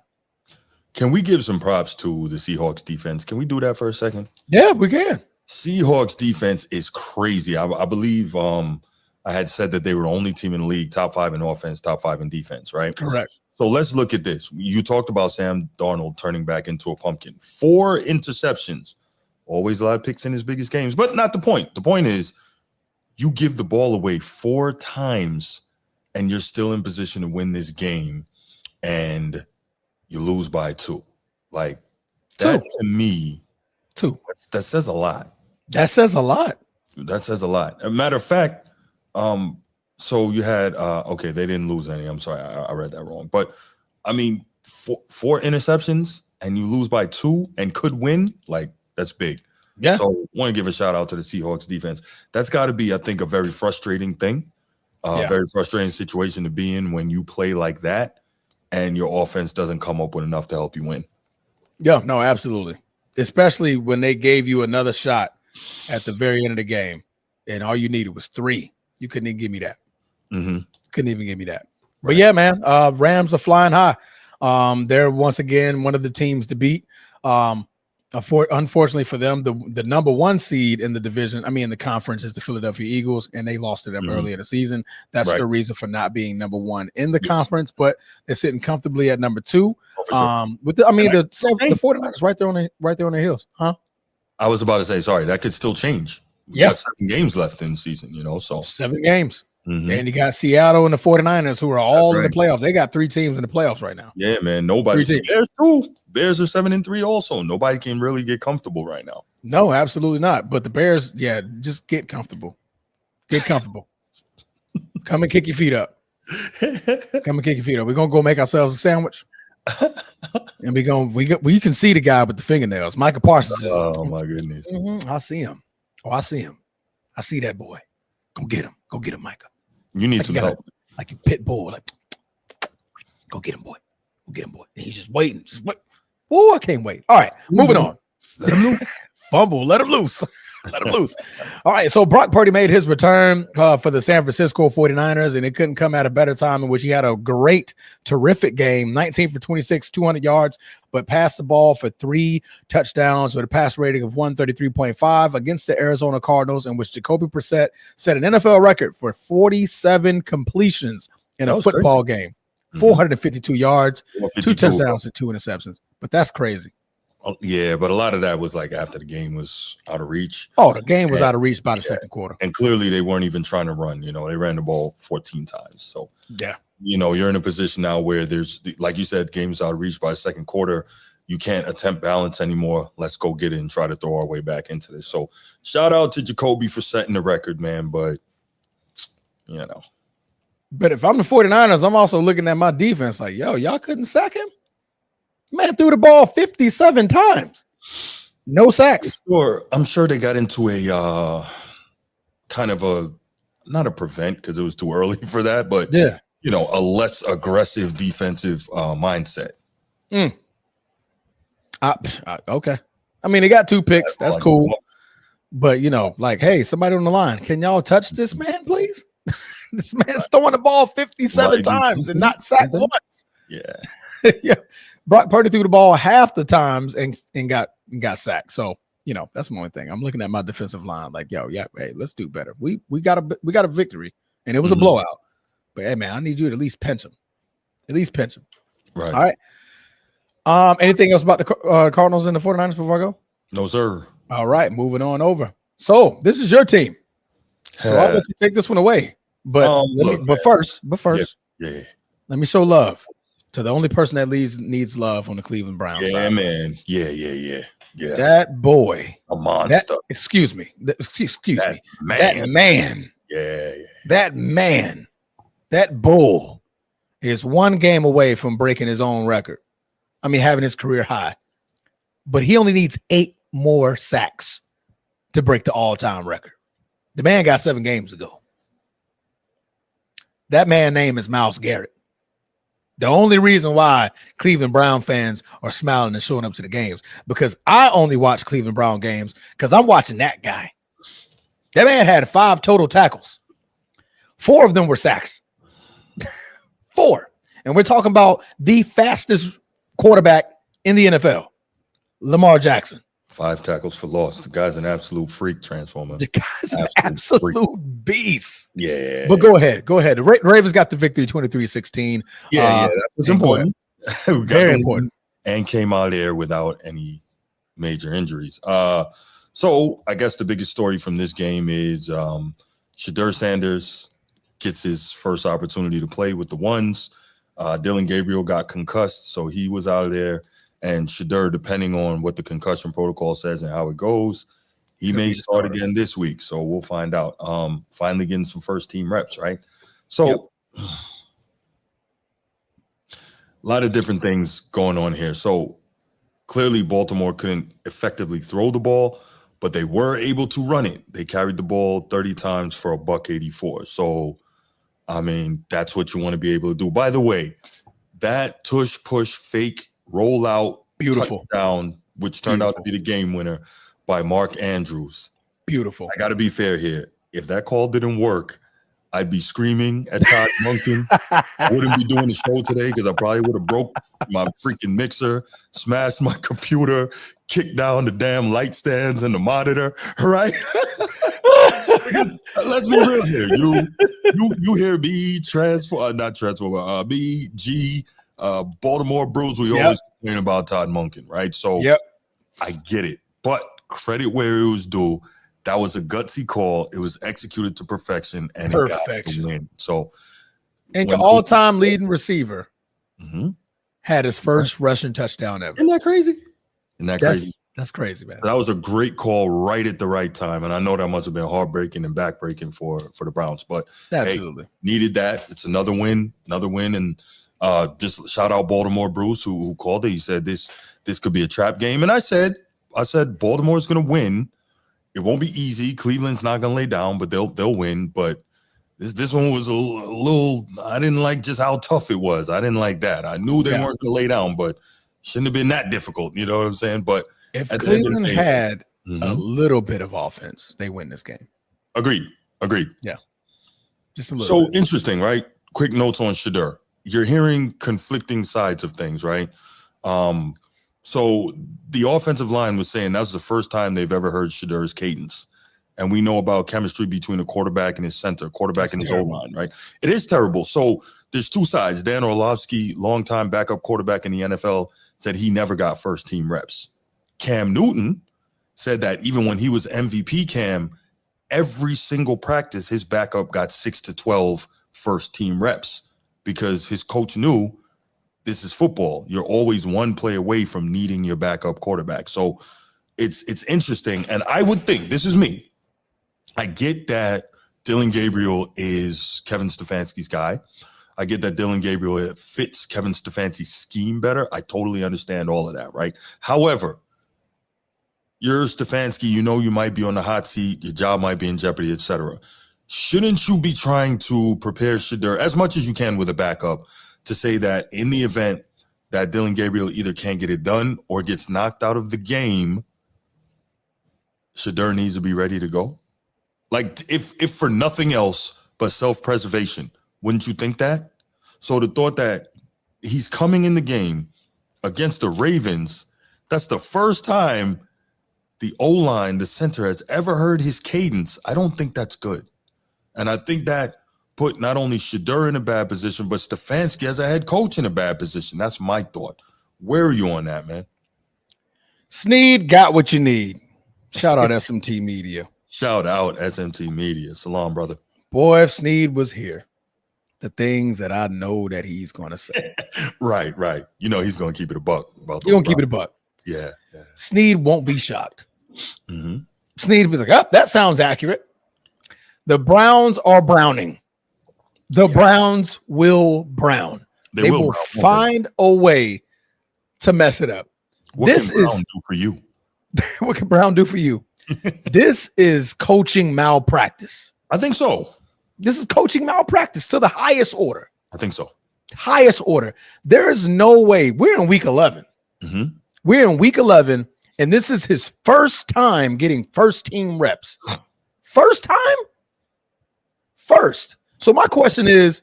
Can we give some props to the Seahawks defense? Can we do that for a second? Yeah, we can. Seahawks defense is crazy. I believe I had said that they were the only team in the league, top 5 in offense, top 5 in defense, right? Correct. So let's look at this. You talked about Sam Darnold turning back into a pumpkin. 4 interceptions. Always a lot of picks in his biggest games, but not the point. The point is you give the ball away 4 times and you're still in position to win this game, and you lose by 2. Like, that to me, 2. That says a lot. That says a lot. That says a lot. As a matter of fact, so you had okay, they didn't lose any. I'm sorry, I read that wrong. But I mean, 4 interceptions and you lose by 2 and could win, like, that's big. Yeah. So want to give a shout out to the Seahawks defense. That's got to be, I think, a very frustrating thing. Very frustrating situation to be in when you play like that and your offense doesn't come up with enough to help you win. Yeah, no, absolutely. Especially when they gave you another shot at the very end of the game and all you needed was 3. You couldn't even give me that. Couldn't even give me that. Right. But yeah, man, Rams are flying high. They're once again one of the teams to beat. Unfortunately for them, the number 1 seed in the division, in the conference, is the Philadelphia Eagles, and they lost to them earlier in the season. That's the reason for not being number 1 in the conference, but they're sitting comfortably at number 2. With the 49ers right there on their heels, huh? I was about to say, sorry, that could still change. We got 7 games left in the season, so 7 games. And you got Seattle and the 49ers, who are all in the playoffs. They got 3 teams in the playoffs right now. Yeah, man. Nobody. Bears too. Bears are 7-3 also. Nobody can really get comfortable right now. No, absolutely not. But the Bears, just get comfortable. Get comfortable. Come and kick your feet up. Come and kick your feet up. We're gonna go make ourselves a sandwich. And we can see the guy with the fingernails. Micah Parsons. Oh my goodness. I see him. I see him. I see that boy. Go get him. Go get him, Micah. You need some help. Like a pit bull. Like, go get him, boy. Go get him, boy. And he's just waiting. Oh, I can't wait. All right, moving on. Let him loose. Fumble. Let him loose. Let him loose. All right, so Brock Purdy made his return for the San Francisco 49ers, and it couldn't come at a better time in which he had a terrific game, 19 for 26, 200 yards, but passed the ball for 3 touchdowns with a pass rating of 133.5 against the Arizona Cardinals, in which Jacoby Brissett set an NFL record for 47 completions in a football game, 452 yards, 2 touchdowns, and 2 interceptions. But that's crazy. Yeah, but a lot of that was like after the game was out of reach. Oh, the game was out of reach by the second quarter. And clearly they weren't even trying to run. You know, they ran the ball 14 times. So, yeah, you know, you're in a position now where there's, like you said, game's out of reach by the second quarter. You can't attempt balance anymore. Let's go get it and try to throw our way back into this. So shout out to Jacoby for setting the record, man. But, you know. But if I'm the 49ers, I'm also looking at my defense like, yo, y'all couldn't sack him? Man threw the ball 57 times. No sacks. I'm sure they got into a kind of a, not a prevent because it was too early for that, but, yeah, you know, a less aggressive defensive mindset. Okay. I mean, they got 2 picks. That's cool. But, you know, like, hey, somebody on the line, can y'all touch this man, please? This man's throwing the ball 57 times and not sacked once. Yeah. Yeah. Brock Purdy threw the ball half the times and got sacked. So, you know, that's my only thing. I'm looking at my defensive line like, yo, yeah, hey, let's do better. We got a victory, and it was a blowout. But hey, man, I need you to at least pinch him. At least pinch him. Right. All right. Anything else about the Cardinals and the 49ers before I go? No, sir. All right, moving on over. So this is your team. So I'll let you take this one away. But first, yeah, let me show love to the only person that needs love on the Cleveland Browns. Yeah, side. Man. Yeah. That boy, a monster. Excuse me. Excuse me. Man. That man. Yeah. That man. That bull is 1 game away from breaking his own record. I mean, having his career high. But he only needs 8 more sacks to break the all-time record. The man got 7 games ago. That man's name is Myles Garrett. The only reason why Cleveland Brown fans are smiling and showing up to the games, because I only watch Cleveland Brown games because I'm watching that guy. That man had 5 total tackles. 4 of them were sacks. 4. And we're talking about the fastest quarterback in the NFL, Lamar Jackson. 5 tackles for loss. The guy's an absolute freak transformer. The guy's an absolute beast. Yeah. But go ahead. The Ravens got the victory 23-16. Yeah, that was important. We got very important. And came out there without any major injuries. So I guess the biggest story from this game is Shedeur Sanders gets his first opportunity to play with the ones. Dillon Gabriel got concussed, so he was out of there. And Shedeur, depending on what the concussion protocol says and how it goes, he may start again this week. So we'll find out. Finally getting some first team reps, right? So a lot of different things going on here. So clearly Baltimore couldn't effectively throw the ball, but they were able to run it. They carried the ball 30 times for $184. So, I mean, that's what you want to be able to do. By the way, that tush push fake rollout touchdown, which turned out to be the game winner by Mark Andrews. Beautiful. I got to be fair here. If that call didn't work, I'd be screaming at Todd Monken. I wouldn't be doing the show today because I probably would have broke my freaking mixer, smashed my computer, kicked down the damn light stands and the monitor, right? Because let's be real here. You hear BG, Baltimore Bruins, we always complain about Todd Monken, right? So I get it. But credit where it was due. That was a gutsy call. It was executed to perfection, and it got the win. So, and the all-time leading receiver had his first rushing touchdown ever. Isn't that crazy? Crazy? That's crazy, man. That was a great call right at the right time, and I know that must have been heartbreaking and backbreaking for the Browns. But absolutely needed that. It's another win, and just shout out Baltimore Bruce who called it. He said this could be a trap game, and I said Baltimore's going to win. It won't be easy. Cleveland's not going to lay down, but they'll win. But this one was a little. I didn't like just how tough it was. I didn't like that. I knew they weren't going to lay down, but shouldn't have been that difficult. You know what I'm saying? But if Cleveland had a little bit of offense, they win this game. Agreed. Yeah. Just a little bit. Interesting, right? Quick notes on Shedeur. You're hearing conflicting sides of things, right? So the offensive line was saying that was the first time they've ever heard Shedeur's cadence. And we know about chemistry between a quarterback and his center, quarterback and his O-line, right? It is terrible. So there's two sides. Dan Orlovsky, longtime backup quarterback in the NFL, said he never got first-team reps. Cam Newton said that even when he was MVP Cam, every single practice, his backup got 6 to 12 first-team reps because his coach knew this is football. You're always one play away from needing your backup quarterback. So it's interesting. And I would think, this is me, I get that Dylan Gabriel is Kevin Stefanski's guy. I get that Dylan Gabriel fits Kevin Stefanski's scheme better. I totally understand all of that, right? However, you're Stefanski, you know you might be on the hot seat, your job might be in jeopardy, etc. Shouldn't you be trying to prepare Shedeur as much as you can with a backup to say that in the event that Dylan Gabriel either can't get it done or gets knocked out of the game, Shedeur needs to be ready to go? Like, if for nothing else but self-preservation, wouldn't you think that? So the thought that he's coming in the game against the Ravens, that's the first time the O-line, the center, has ever heard his cadence. I don't think that's good. And I think that put not only Shedeur in a bad position, but Stefanski as a head coach in a bad position. That's my thought. Where are you on that, man? Sneed got what you need. Shout out SMT Media. Shout out SMT Media. Salam, brother. Boy, if Sneed was here, the things that I know that he's going to say. Right. You know he's going to keep it a buck. He's going to keep it a buck. Yeah. Sneed won't be shocked. Mm-hmm. Sneed will be like, oh, that sounds accurate. The Browns are browning. The Browns will brown. They will find a way to mess it up. What can Brown do for you? What can Brown do for you? This is coaching malpractice. I think so. This is coaching malpractice to the highest order. I think so. Highest order. There is no way. We're in week 11. Mm-hmm. We're in week 11, and this is his first time getting first-team reps. First time? First. So my question is,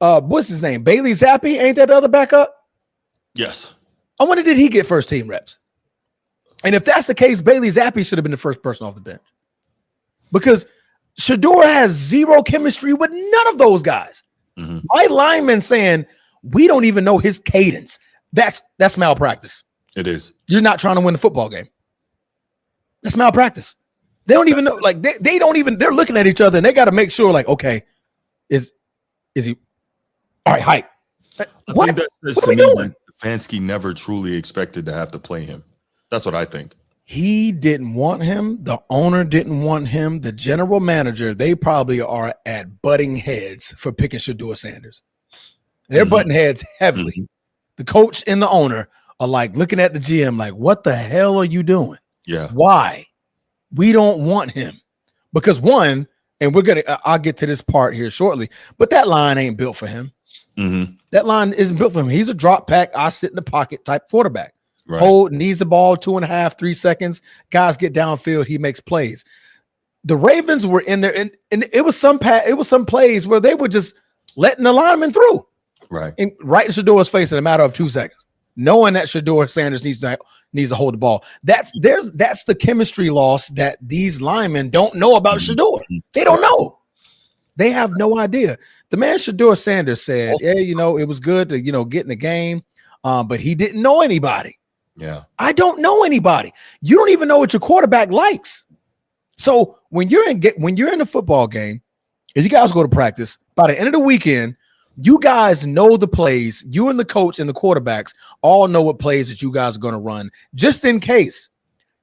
what's his name? Bailey Zappi? Ain't that the other backup? Yes. I wonder, did he get first-team reps? And if that's the case, Bailey Zappi should have been the first person off the bench. Because Shedeur has zero chemistry with none of those guys. Mm-hmm. My lineman saying, we don't even know his cadence. That's malpractice. It is. You're not trying to win the football game. That's malpractice. They don't even know. Like they don't even. They're looking at each other and they got to make sure. Like, okay, is he? All right, hype. I think that says to me that Stefanski never truly expected to have to play him. That's what I think. He didn't want him. The owner didn't want him. The general manager, they probably are at butting heads for picking Shedeur Sanders. They're butting heads heavily. Mm-hmm. The coach and the owner are like looking at the GM like, what the hell are you doing? Yeah. Why? We don't want him. Because one, and I'll get to this part here shortly, but that line ain't built for him. Mm-hmm. That line isn't built for him. He's a drop pack, I sit in the pocket type quarterback. Right. Hold, needs the ball 2.5, 3 seconds. Guys get downfield, he makes plays. The Ravens were in there, and it was some plays where they were just letting the lineman through. Right. And right in Shedeur's face in a matter of 2 seconds, knowing that Shedeur Sanders needs to hold the ball. That's the chemistry loss that these linemen don't know about Shedeur. They don't know. They have no idea. The man Shedeur Sanders said, yeah, it was good to, get in the game, but he didn't know anybody. Yeah. I don't know anybody. You don't even know what your quarterback likes. So when you're in the football game and you guys go to practice, by the end of the weekend, you guys know the plays. You and the coach and the quarterbacks all know what plays that you guys are going to run, just in case.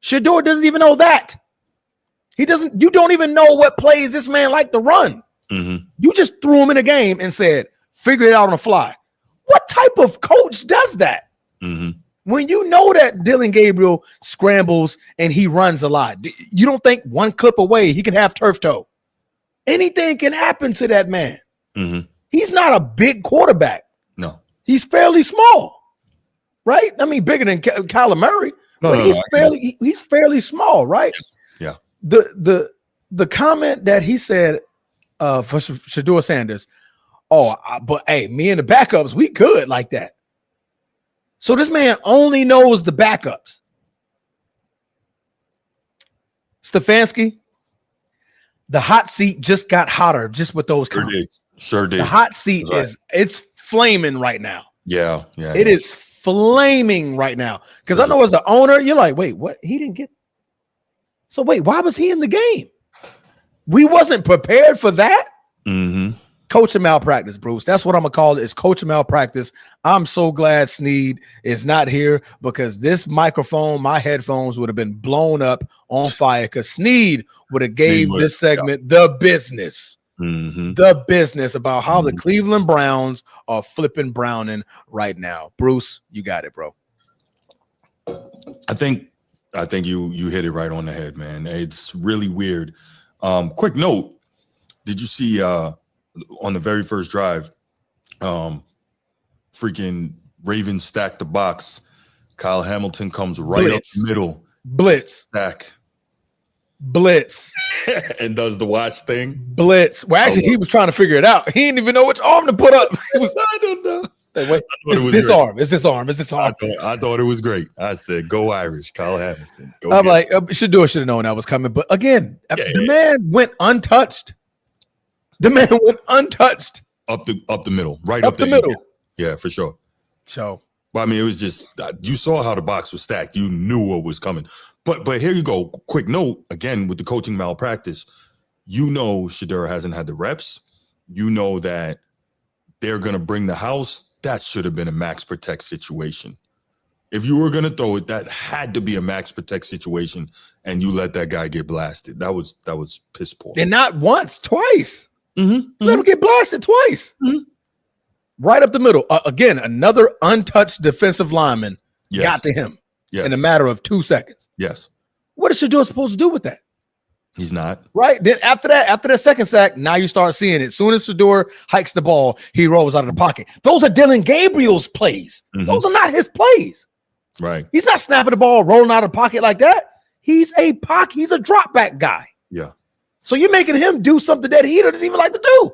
Shedeur doesn't even know that. You don't even know what plays this man like to run. Mm-hmm. You just threw him in a game and said, figure it out on the fly. What type of coach does that? Mm-hmm. When you know that Dylan Gabriel scrambles and he runs a lot, you don't think one clip away he can have turf toe. Anything can happen to that man. Mm-hmm. He's not a big quarterback. No. He's fairly small, right? I mean, bigger than Kyler Murray, No, no, he's fairly small, right? Yeah. The comment that he said for Shedeur Sanders, but hey, me and the backups, we good like that. So this man only knows the backups. Stefanski, the hot seat just got hotter just with those comments. Sure did. The hot seat it's flaming right now. Yeah. It is flaming right now. Because I know as an owner, you're like, wait, what? He didn't get. So wait, why was he in the game? We wasn't prepared for that. Mm-hmm. Coaching malpractice, Bruce. That's what I'm gonna call it. It's coaching malpractice. I'm so glad Snead is not here because this microphone, my headphones would have been blown up on fire because Snead would have gave this segment the business. Mm-hmm. The business about how the Cleveland Browns are flipping Browning right now. Bruce, you got it, bro. I think you hit it right on the head, man. It's really weird. Quick note: did you see on the very first drive, freaking Ravens stack the box? Kyle Hamilton comes right up the middle, blitz, and does the watch thing. Blitz. Well, actually, he was trying to figure it out. He didn't even know which arm to put up. I don't know. Wait, it's this arm. It's this arm. It's this arm. I thought it was great. I said, "Go Irish, Kyle Hamilton." I'm like, should have known that was coming. But again, the man went untouched. The man went untouched up the middle, right up the middle. Yeah, for sure. So, but I mean, it was just you saw how the box was stacked. You knew what was coming. But here you go. Quick note again with the coaching malpractice. You know, Shedeur hasn't had the reps. You know that they're gonna bring the house. That should have been a max protect situation. If you were going to throw it, that had to be a max protect situation, and you let that guy get blasted. That was piss poor. And not once, twice. Mm-hmm. Let him get blasted twice. Mm-hmm. Right up the middle. Again, another untouched defensive lineman got to him in a matter of 2 seconds. Yes. What is Shedeur supposed to do with that? He's not. Right. Then after that second sack, now you start seeing it. As soon as Shedeur hikes the ball, he rolls out of the pocket. Those are Dylan Gabriel's plays. Mm-hmm. Those are not his plays. Right. He's not snapping the ball, rolling out of the pocket like that. He's a drop back guy. Yeah. So you're making him do something that he doesn't even like to do.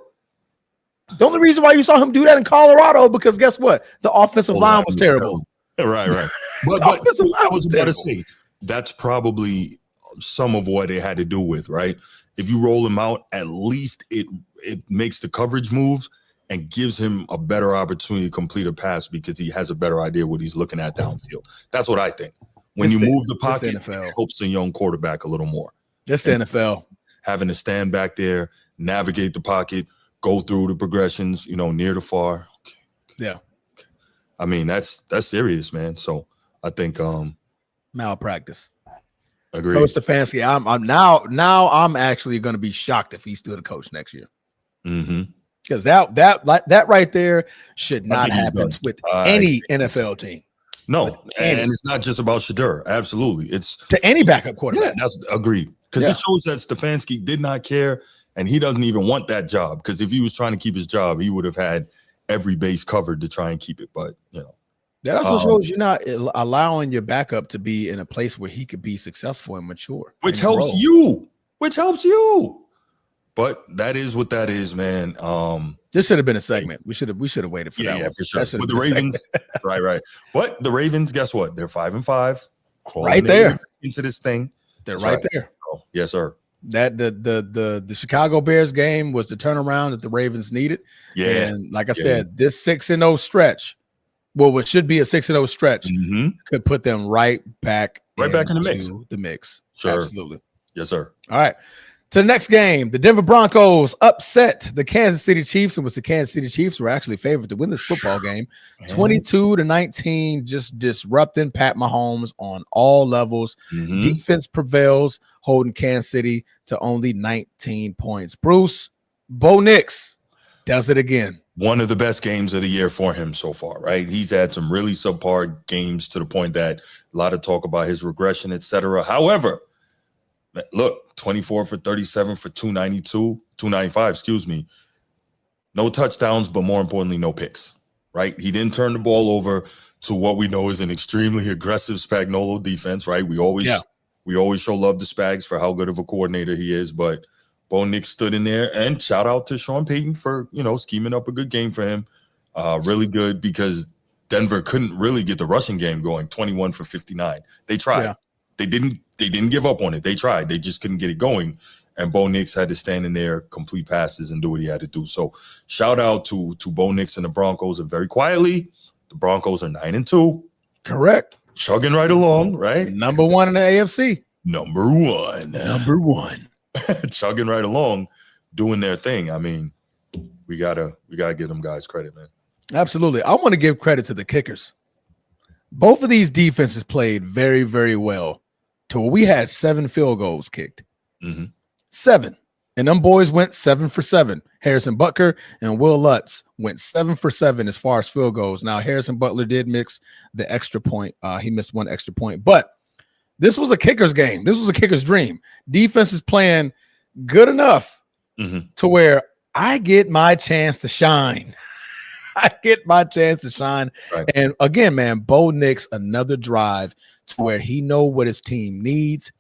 The only reason why you saw him do that in Colorado, because guess what? The offensive line was terrible. Right. But I was about to say, that's probably some of what it had to do with, right? If you roll him out, at least it makes the coverage moves and gives him a better opportunity to complete a pass because he has a better idea what he's looking at downfield. That's what I think. When you move the pocket, it helps a young quarterback a little more. That's the NFL. Having to stand back there, navigate the pocket, go through the progressions, near to far. Okay. Yeah. I mean, that's serious, man. So I think malpractice. Agreed. Coach Stefanski, I'm actually going to be shocked if he's still the coach next year. Mm-hmm. Because that right there should not happen with any NFL team. No, and it's not just about Shedeur. Absolutely, it's to any backup quarterback. Yeah, that's agreed. Because it shows that Stefanski did not care, and he doesn't even want that job. Because if he was trying to keep his job, he would have had every base covered to try and keep it. But that also shows you're not allowing your backup to be in a place where he could be successful and mature, which helps you. But that is what that is, man. This should have been a segment. We should have waited for that. Yeah, for sure. With the Ravens, right. But the Ravens, guess what? They're 5-5. Right there into this thing. They're right there. Oh, yes, sir. That the Chicago Bears game was the turnaround that the Ravens needed. Yeah. And like I said, this 6-0 stretch, what should be a 6-0 stretch, could put them right back in the mix. Sure. Absolutely. Yes, sir. All right. To the next game, the Denver Broncos upset the Kansas City Chiefs. It was the Kansas City Chiefs were actually favored to win this football game, 22-19, just disrupting Pat Mahomes on all levels. Mm-hmm. Defense prevails, holding Kansas City to only 19 points. Bruce, Bo Nix does it again. One of the best games of the year for him so far, right? He's had some really subpar games to the point that a lot of talk about his regression, etc. However, look, 24 for 37 for 295, No touchdowns, but more importantly, no picks, right? He didn't turn the ball over to what we know is an extremely aggressive Spagnuolo defense, right? We always show love to Spags for how good of a coordinator he is, but Bo Nix stood in there, and shout out to Sean Payton for, scheming up a good game for him. Really good, because Denver couldn't really get the rushing game going. 21 for 59. They tried. Yeah. They didn't give up on it. They tried. They just couldn't get it going. And Bo Nix had to stand in there, complete passes, and do what he had to do. So shout out to Bo Nix and the Broncos. And very quietly, the Broncos are 9-2. Correct. Chugging right along, right? Number one in the AFC. Number one. Chugging right along, doing their thing. I mean, we gotta give them guys credit, man. Absolutely. I want to give credit to the kickers. Both of these defenses played very, very well to where we had 7 field goals kicked. Mm-hmm. 7. And them boys went 7 for 7. Harrison Butker and Will Lutz went 7 for 7 as far as field goals. Now, Harrison Butler did miss the extra point. He missed 1 extra point. But this was a kicker's game. This was a kicker's dream. Defense is playing good enough to where I get my chance to shine. Right. And again, man, Bo Nix, another drive to where he know what his team needs.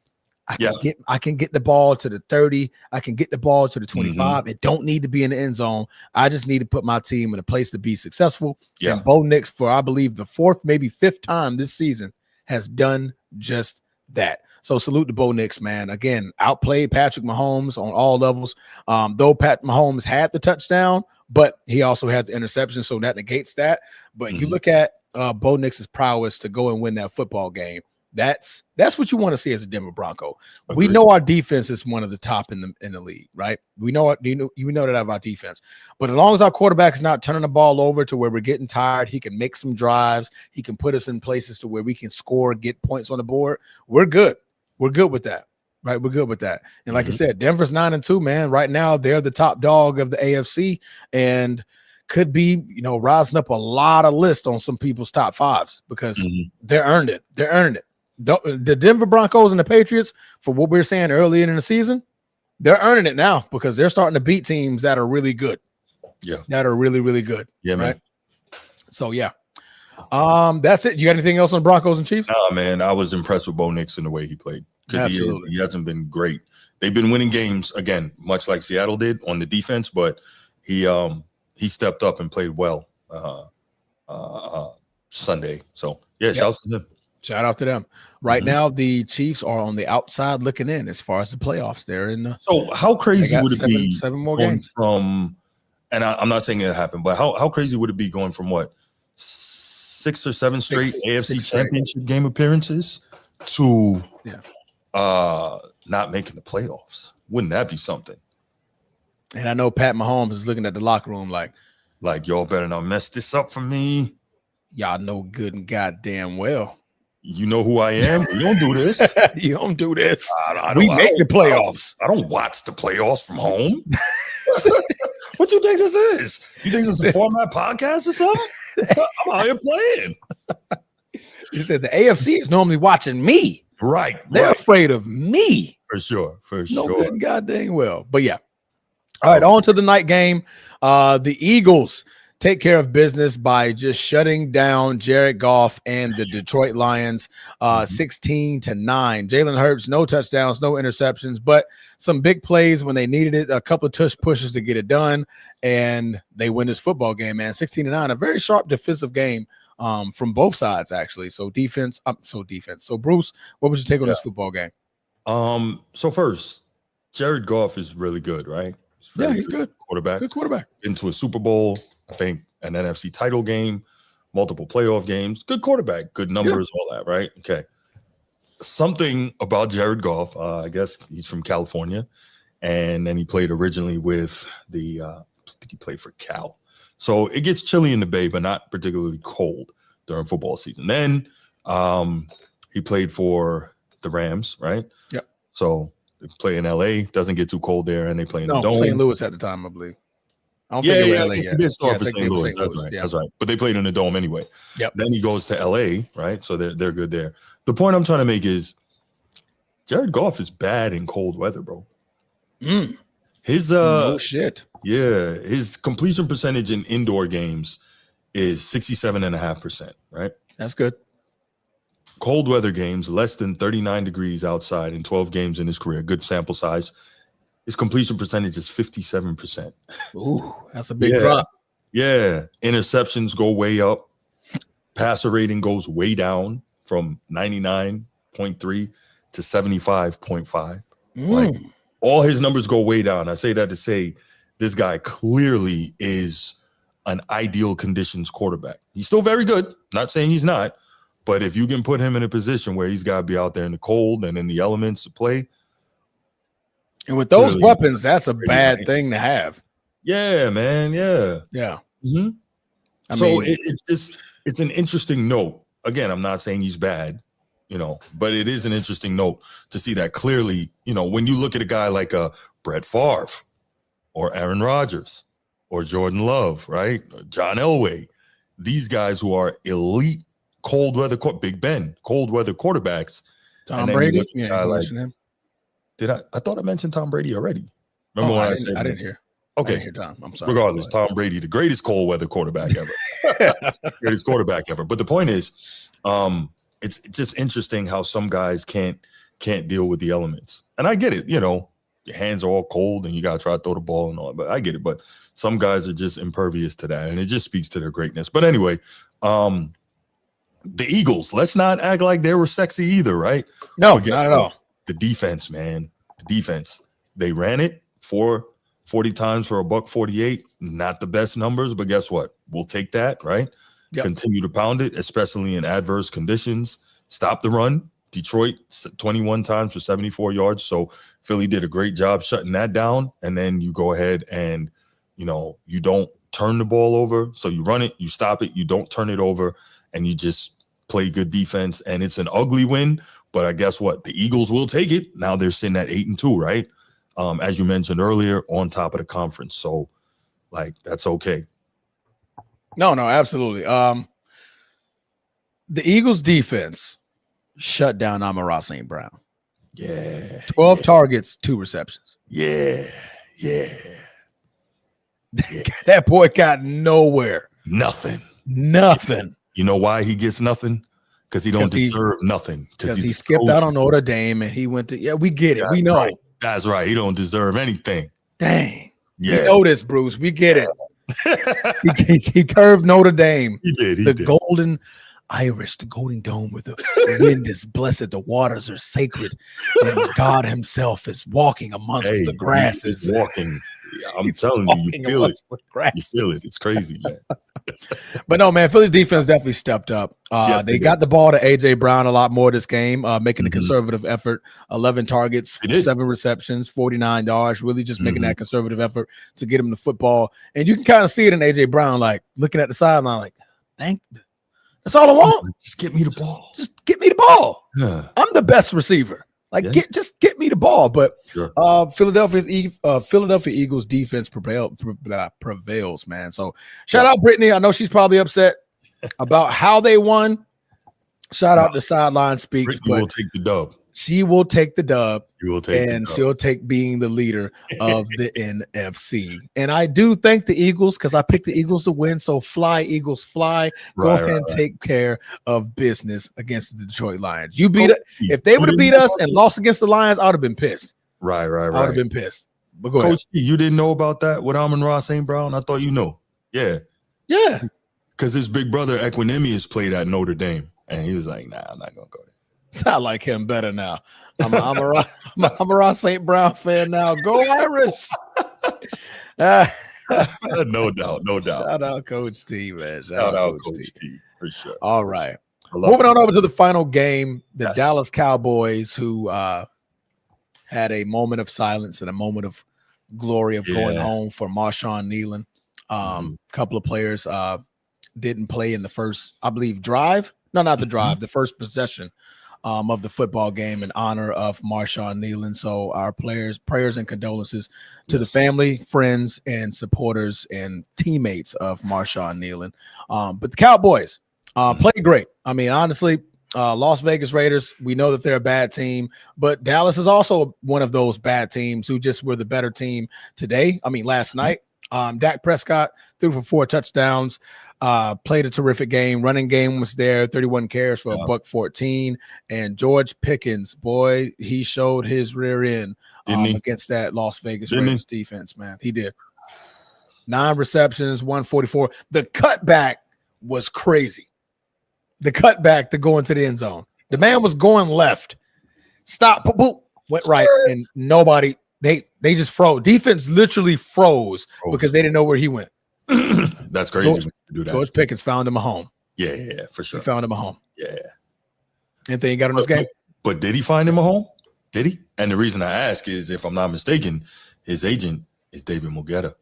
I can get the ball to the 30. I can get the ball to the 25. It don't need to be in the end zone. I just need to put my team in a place to be successful. Yeah. And Bo Nix, for I believe the 4th, maybe 5th time this season, has done just that. So salute to Bo Nix, man. Again, outplayed Patrick Mahomes on all levels. Though Pat Mahomes had the touchdown, but he also had the interception, so that negates that. But you look at Bo Nix's prowess to go and win that football game. That's what you want to see as a Denver Bronco. Agreed. We know our defense is one of the top in the league, right? We know that of our defense. But as long as our quarterback is not turning the ball over to where we're getting tired, he can make some drives. He can put us in places to where we can score, get points on the board. We're good. We're good with that, right? We're good with that. And like I said, Denver's 9-2, man. Right now, they're the top dog of the AFC and could be, rising up a lot of lists on some people's top 5s because they're earned it. They're earning it. The Denver Broncos and the Patriots, for what we were saying earlier in the season, they're earning it now because they're starting to beat teams that are really good. Yeah. That are really, really good. Yeah, right? man. So, yeah. That's it. You got anything else on Broncos and Chiefs? Nah, man. I was impressed with Bo Nix and the way he played because he hasn't been great. They've been winning games, again, much like Seattle did on the defense, but he stepped up and played well Sunday. So, shout out to him. Shout out to them. Right now, the Chiefs are on the outside looking in as far as the playoffs. They're in. So how crazy would it be? 7 more games from, and I'm not saying it happened, but how crazy would it be going from what 6 or 7 straight AFC Championship game appearances to not making the playoffs? Wouldn't that be something? And I know Pat Mahomes is looking at the locker room like y'all better not mess this up for me. Y'all know good and goddamn well. You know who I am. We don't do this. You don't do this. We make the playoffs. I don't watch the playoffs from home. What you think this is? You think this is a format podcast or something? I'm out here playing. You said the AFC is normally watching me. Right. They're afraid of me. For sure. No good and goddamn well. But yeah. All right, on to the night game. The Eagles take care of business by just shutting down Jared Goff and the Detroit Lions 16-9. Jalen Hurts, no touchdowns, no interceptions, but some big plays when they needed it, a couple of tush pushes to get it done, and they win this football game, man. 16-9, a very sharp defensive game from both sides, actually. So defense. So Bruce, what would you take on this football game? So first, Jared Goff is really good, right? He's good. Quarterback. Good quarterback. Into a Super Bowl, I think an NFC title game, multiple playoff games. Good quarterback, good numbers, all that, right? Okay. Something about Jared Goff, I guess he's from California, and then he played originally with I think he played for Cal. So it gets chilly in the Bay, but not particularly cold during football season. Then he played for the Rams, right? Yep. So they play in LA, doesn't get too cold there, and they play in the Dome. St. Louis at the time, I believe. I don't think they were LA yet. He did start for St. Louis. That's right. That's right. But they played in the Dome anyway. Yep. Then he goes to LA, right? So they're good there. The point I'm trying to make is Jared Goff is bad in cold weather, bro. His no shit. Yeah, his completion percentage in indoor games is 67.5%, right? That's good. Cold weather games, less than 39 degrees outside in 12 games in his career, good sample size. His completion percentage is 57%. Ooh, that's a big drop. Yeah. Interceptions go way up. Passer rating goes way down from 99.3 to 75.5. Like, all his numbers go way down. I say that to say this guy clearly is an ideal conditions quarterback. He's still very good. Not saying he's not. But if you can put him in a position where he's got to be out there in the cold and in the elements to play. And with those weapons, that's a bad thing to have. Yeah, man. Yeah. Yeah. Mm-hmm. It's an interesting note. Again, I'm not saying he's bad, but it is an interesting note to see that clearly, when you look at a guy like Brett Favre or Aaron Rodgers or Jordan Love, right? John Elway, these guys who are elite cold weather, Big Ben, cold weather quarterbacks. Tom Brady, him. Did I thought I mentioned Tom Brady already? Remember when I said I didn't hear. Okay. I didn't hear Tom. I'm sorry. Regardless, Tom Brady, the greatest cold weather quarterback ever. Greatest quarterback ever. But the point is, it's just interesting how some guys can't deal with the elements. And I get it, your hands are all cold and you gotta try to throw the ball and all, but I get it. But some guys are just impervious to that, and it just speaks to their greatness. But anyway, the Eagles, let's not act like they were sexy either, right? No, not at all. The defense, man. The defense. They ran it 40 times for $148. Not the best numbers, but guess what? We'll take that, right? Yep. Continue to pound it, especially in adverse conditions. Stop the run. Detroit 21 times for 74 yards. So Philly did a great job shutting that down. And then you go ahead and, you don't turn the ball over. So you run it, you stop it, you don't turn it over, and you just play good defense. And it's an ugly win, but I guess what? The Eagles will take it. Now they're sitting at 8-2, right? As you mentioned earlier, on top of the conference. So, that's okay. No, absolutely. The Eagles defense shut down Amon-Ra St. Brown. Yeah. 12 targets, 2 receptions. Yeah. That boy got nowhere. Nothing. You know why he gets nothing? Because he don't deserve nothing. Because he skipped out on Notre Dame and he went to, we get it. We know. Right. That's right. He don't deserve anything. Dang. Yeah. We know this, Bruce. We get it. he curved Notre Dame. He did. The golden Irish, the golden dome where the wind is blessed, the waters are sacred, and God himself is walking amongst the grasses. He's walking. I'm telling you, you feel it. You feel it. It's crazy, man. But no, man, Philly's defense definitely stepped up. Yes, they got the ball to A.J. Brown a lot more this game, making a conservative effort, 11 targets, 7 receptions, 49 yards, really just making that conservative effort to get him the football. And you can kind of see it in A.J. Brown, looking at the sideline like, that's all I want. Just get me the ball. Just get me the ball. Yeah. I'm the best receiver. Just get me the ball. But Philadelphia Eagles defense prevails, man. So shout out Brittany. I know she's probably upset about how they won. Shout out to Sideline Speaks. Brittany will take the dub. She will take the dub. She'll take being the leader of the NFC. And I do thank the Eagles because I picked the Eagles to win. So fly, Eagles, fly. Go ahead and take care of business against the Detroit Lions. You beat it. If they would have beat us and lost against the Lions, I would have been pissed. Right. I would have been pissed. But go ahead. Coach, you didn't know about that with Amon-Ra St. Brown? I thought you knew. Yeah. Because his big brother Equinemius played at Notre Dame. And he was like, nah, I'm not going to go there. I like him better now. I'm a Ross St. Brown fan now. Go Irish. No doubt. Shout out Coach T, man. Shout out Coach T, for sure. All right. Moving on over to the final game, the Dallas Cowboys, who had a moment of silence and a moment of glory of going home for Marshawn Nealon. Couple of players didn't play in the first, I believe, drive. No, not the drive, the first possession of the football game in honor of Marshawn Nealon. So our prayers and condolences to the family, friends, and supporters and teammates of Marshawn Nealon. But the Cowboys played great. I mean, honestly, Las Vegas Raiders, we know that they're a bad team, but Dallas is also one of those bad teams who just were the better team today. I mean, last night. Dak Prescott threw for 4 touchdowns. Played a terrific game. Running game was there. 31 carries for a $114. And George Pickens, boy, he showed his rear end against that Las Vegas Raiders defense, man. He did. 9 receptions, 144. The cutback was crazy. The cutback to go into the end zone. The man was going left. Stop, boop, boop, went right, and nobody. They just froze. Defense literally froze because they didn't know where he went. That's crazy to do that. George Pickens found him a home. Yeah, for sure. He found him a home. Yeah. Anything he got in this game? But did he find him a home? Did he? And the reason I ask is, if I'm not mistaken, his agent is David Mugeta.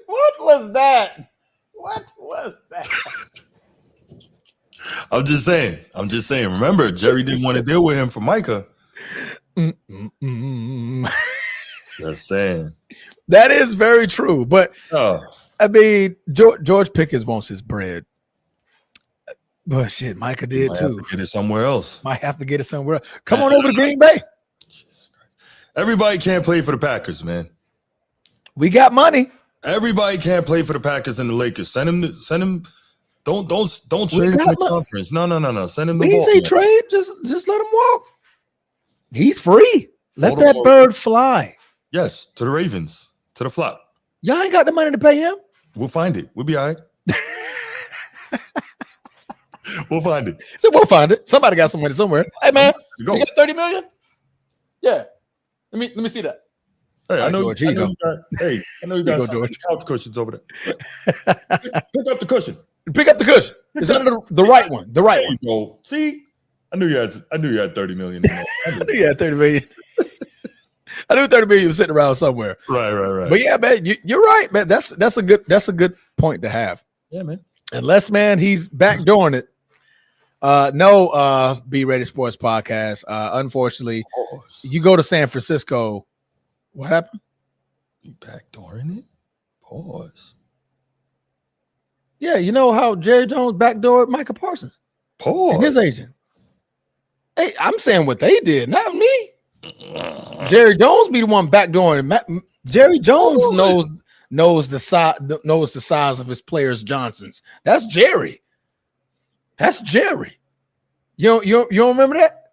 What was that? What was that? I'm just saying. Remember, Jerry didn't want to deal with him for Micah. Just saying. That is very true. But I mean, George Pickens wants his bread. But shit, Micah did too. Have to get it somewhere else. Might have to get it somewhere else. Come on over to Green Bay. Everybody can't play for the Packers, man. We got money. Everybody can't play for the Packers and the Lakers. Send him. Don't trade him to the conference. No. Send him the ball. We didn't say trade. Just let him walk. He's free. Let that bird fly. Yes, to the Ravens, to the flop. Y'all ain't got the money to pay him. We'll find it. We'll be all right. We'll find it. So we'll find it. Somebody got some money somewhere. Hey man, you got 30 million? Yeah. Let me see that. Hey, I know George. I know you got some George. couch cushions over there. Pick up the cushion. Pick up the cushion. It's under the right one. The right one. Go. See, I knew you had 30 million. I knew you had 30 million. I knew 30 million was sitting around somewhere. Right. But yeah, man, you're right, man. That's a good point to have. Yeah, man. Unless, man, he's backdooring it. No, Be Ready Sports Podcast. Unfortunately, you go to San Francisco. What happened? He backdooring it? Pause. Yeah, you know how Jerry Jones backdoored Micah Parsons? Pause. And his agent. Hey, I'm saying what they did, not me. Jerry Jones be the one backdooring. Jerry Jones knows the size of his players' Johnsons. That's Jerry. That's Jerry. You don't remember that?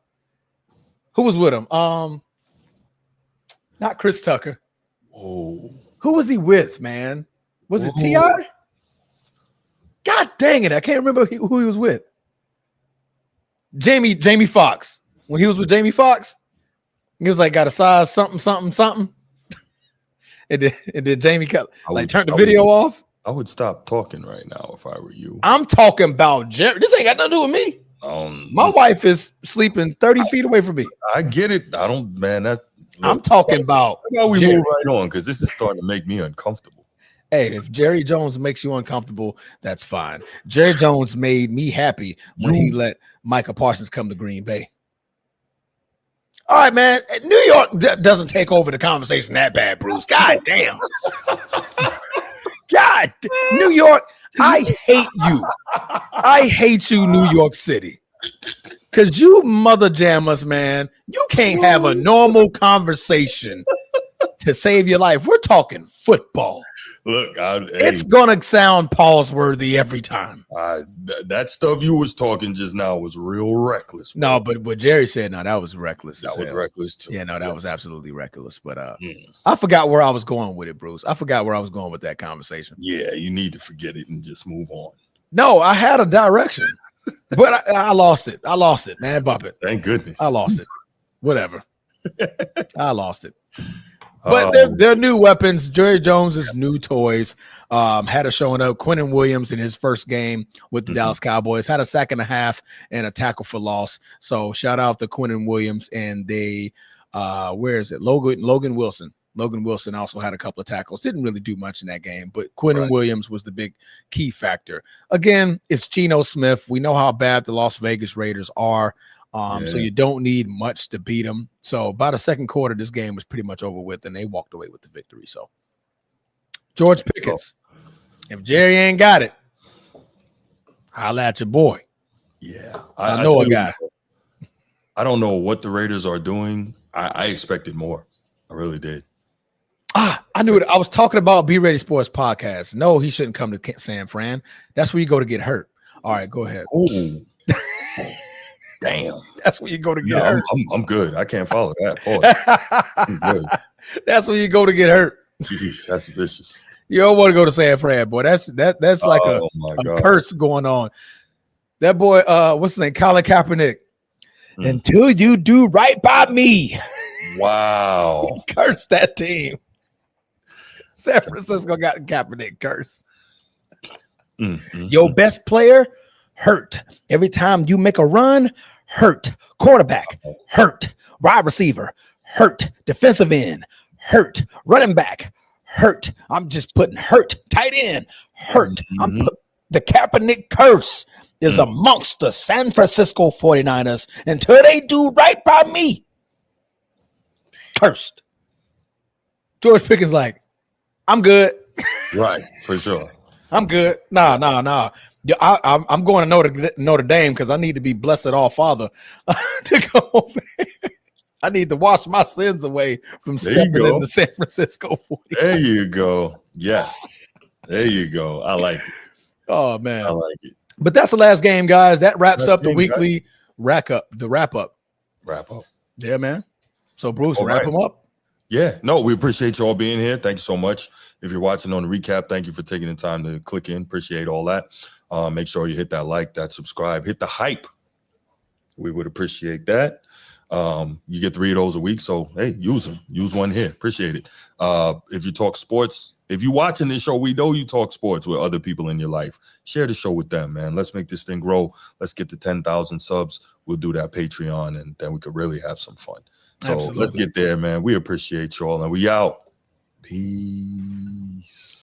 Who was with him? Not Chris Tucker. Whoa. Who was he with, man? Was it T.I.? God dang it. I can't remember who he was with. Jamie Foxx. When he was with Jamie Foxx, he was like, got a size something. And then Jamie turned the video off. I would stop talking right now if I were you. I'm talking about Jerry. This ain't got nothing to do with me. My wife is sleeping 30 feet away from me. I get it. I don't, man. I'm talking about. How we move right on, because this is starting to make me uncomfortable. Hey, if Jerry Jones makes you uncomfortable, that's fine. Jerry Jones made me happy when he let Micah Parsons come to Green Bay. All right, man. New York doesn't take over the conversation that bad, Bruce. God damn. God, New York, I hate you. I hate you, New York City. Because you mother jammers, man. You can't have a normal conversation to save your life. We're talking football. Look, it's going to sound pause-worthy every time. That stuff you was talking just now was real reckless. Bro. No, but what Jerry said, no, that was reckless. That was reckless, too. Yeah, no, that was absolutely reckless. But I forgot where I was going with it, Bruce. I forgot where I was going with that conversation. Yeah, you need to forget it and just move on. No, I had a direction, but I lost it. I lost it, man. Bump it. Thank goodness. I lost it. Whatever. I lost it. But they're new weapons. Jerry Jones's new toys. Had a showing up. Quinnen Williams in his first game with the Dallas Cowboys had a sack and a half and a tackle for loss. So shout out to Quinnen Williams and they where is it? Logan Wilson. Logan Wilson also had a couple of tackles. Didn't really do much in that game, but Quinnen Williams was the big key factor. Again, it's Geno Smith. We know how bad the Las Vegas Raiders are. So you don't need much to beat them. So by the second quarter, this game was pretty much over with, and they walked away with the victory. So George Pickens, if Jerry ain't got it, holla at your boy. Yeah, I know a guy. I don't know what the Raiders are doing. I expected more. I really did. I knew it. I was talking about Be Ready Sports Podcast. No, he shouldn't come to San Fran. That's where you go to get hurt. All right, go ahead. Oh, damn. That's where you go to get No, hurt. I'm good. I can't follow that. Boy, I'm good. That's where you go to get hurt. That's vicious. You don't want to go to San Fran, boy. That's like a curse going on. That boy, what's his name? Colin Kaepernick. Until you do right by me. Wow. Curse that team. San Francisco got Kaepernick curse. Your best player hurt. Every time you make a run, hurt. Quarterback, hurt. Wide receiver, hurt. Defensive end, hurt. Running back, hurt. I'm just putting hurt. Tight end, hurt. The Kaepernick curse is amongst the San Francisco 49ers until they do right by me. Cursed. George Pickens like, I'm good. Right, for sure. I'm good. Nah. I'm going to Notre Dame because I need to be blessed all Father to go over there. I need to wash my sins away from stepping into San Francisco 49ers. There you go. Yes. There you go. I like it. Oh, man. I like it. But that's the last game, guys. That wraps up the weekly wrap up. Wrap up. Yeah, man. So, Bruce, wrap them up. Yeah, no, we appreciate you all being here. Thank you so much. If you're watching on the recap, thank you for taking the time to click in. Appreciate all that. Make sure you hit that like, that subscribe, hit the hype. We would appreciate that. You get 3 of those a week, so hey, use them. Use one here. Appreciate it. If you talk sports, if you're watching this show, we know you talk sports with other people in your life. Share the show with them, man. Let's make this thing grow. Let's get to 10,000 subs. We'll do that Patreon, and then we could really have some fun. So Let's get there, man. We appreciate y'all, and we out. Peace.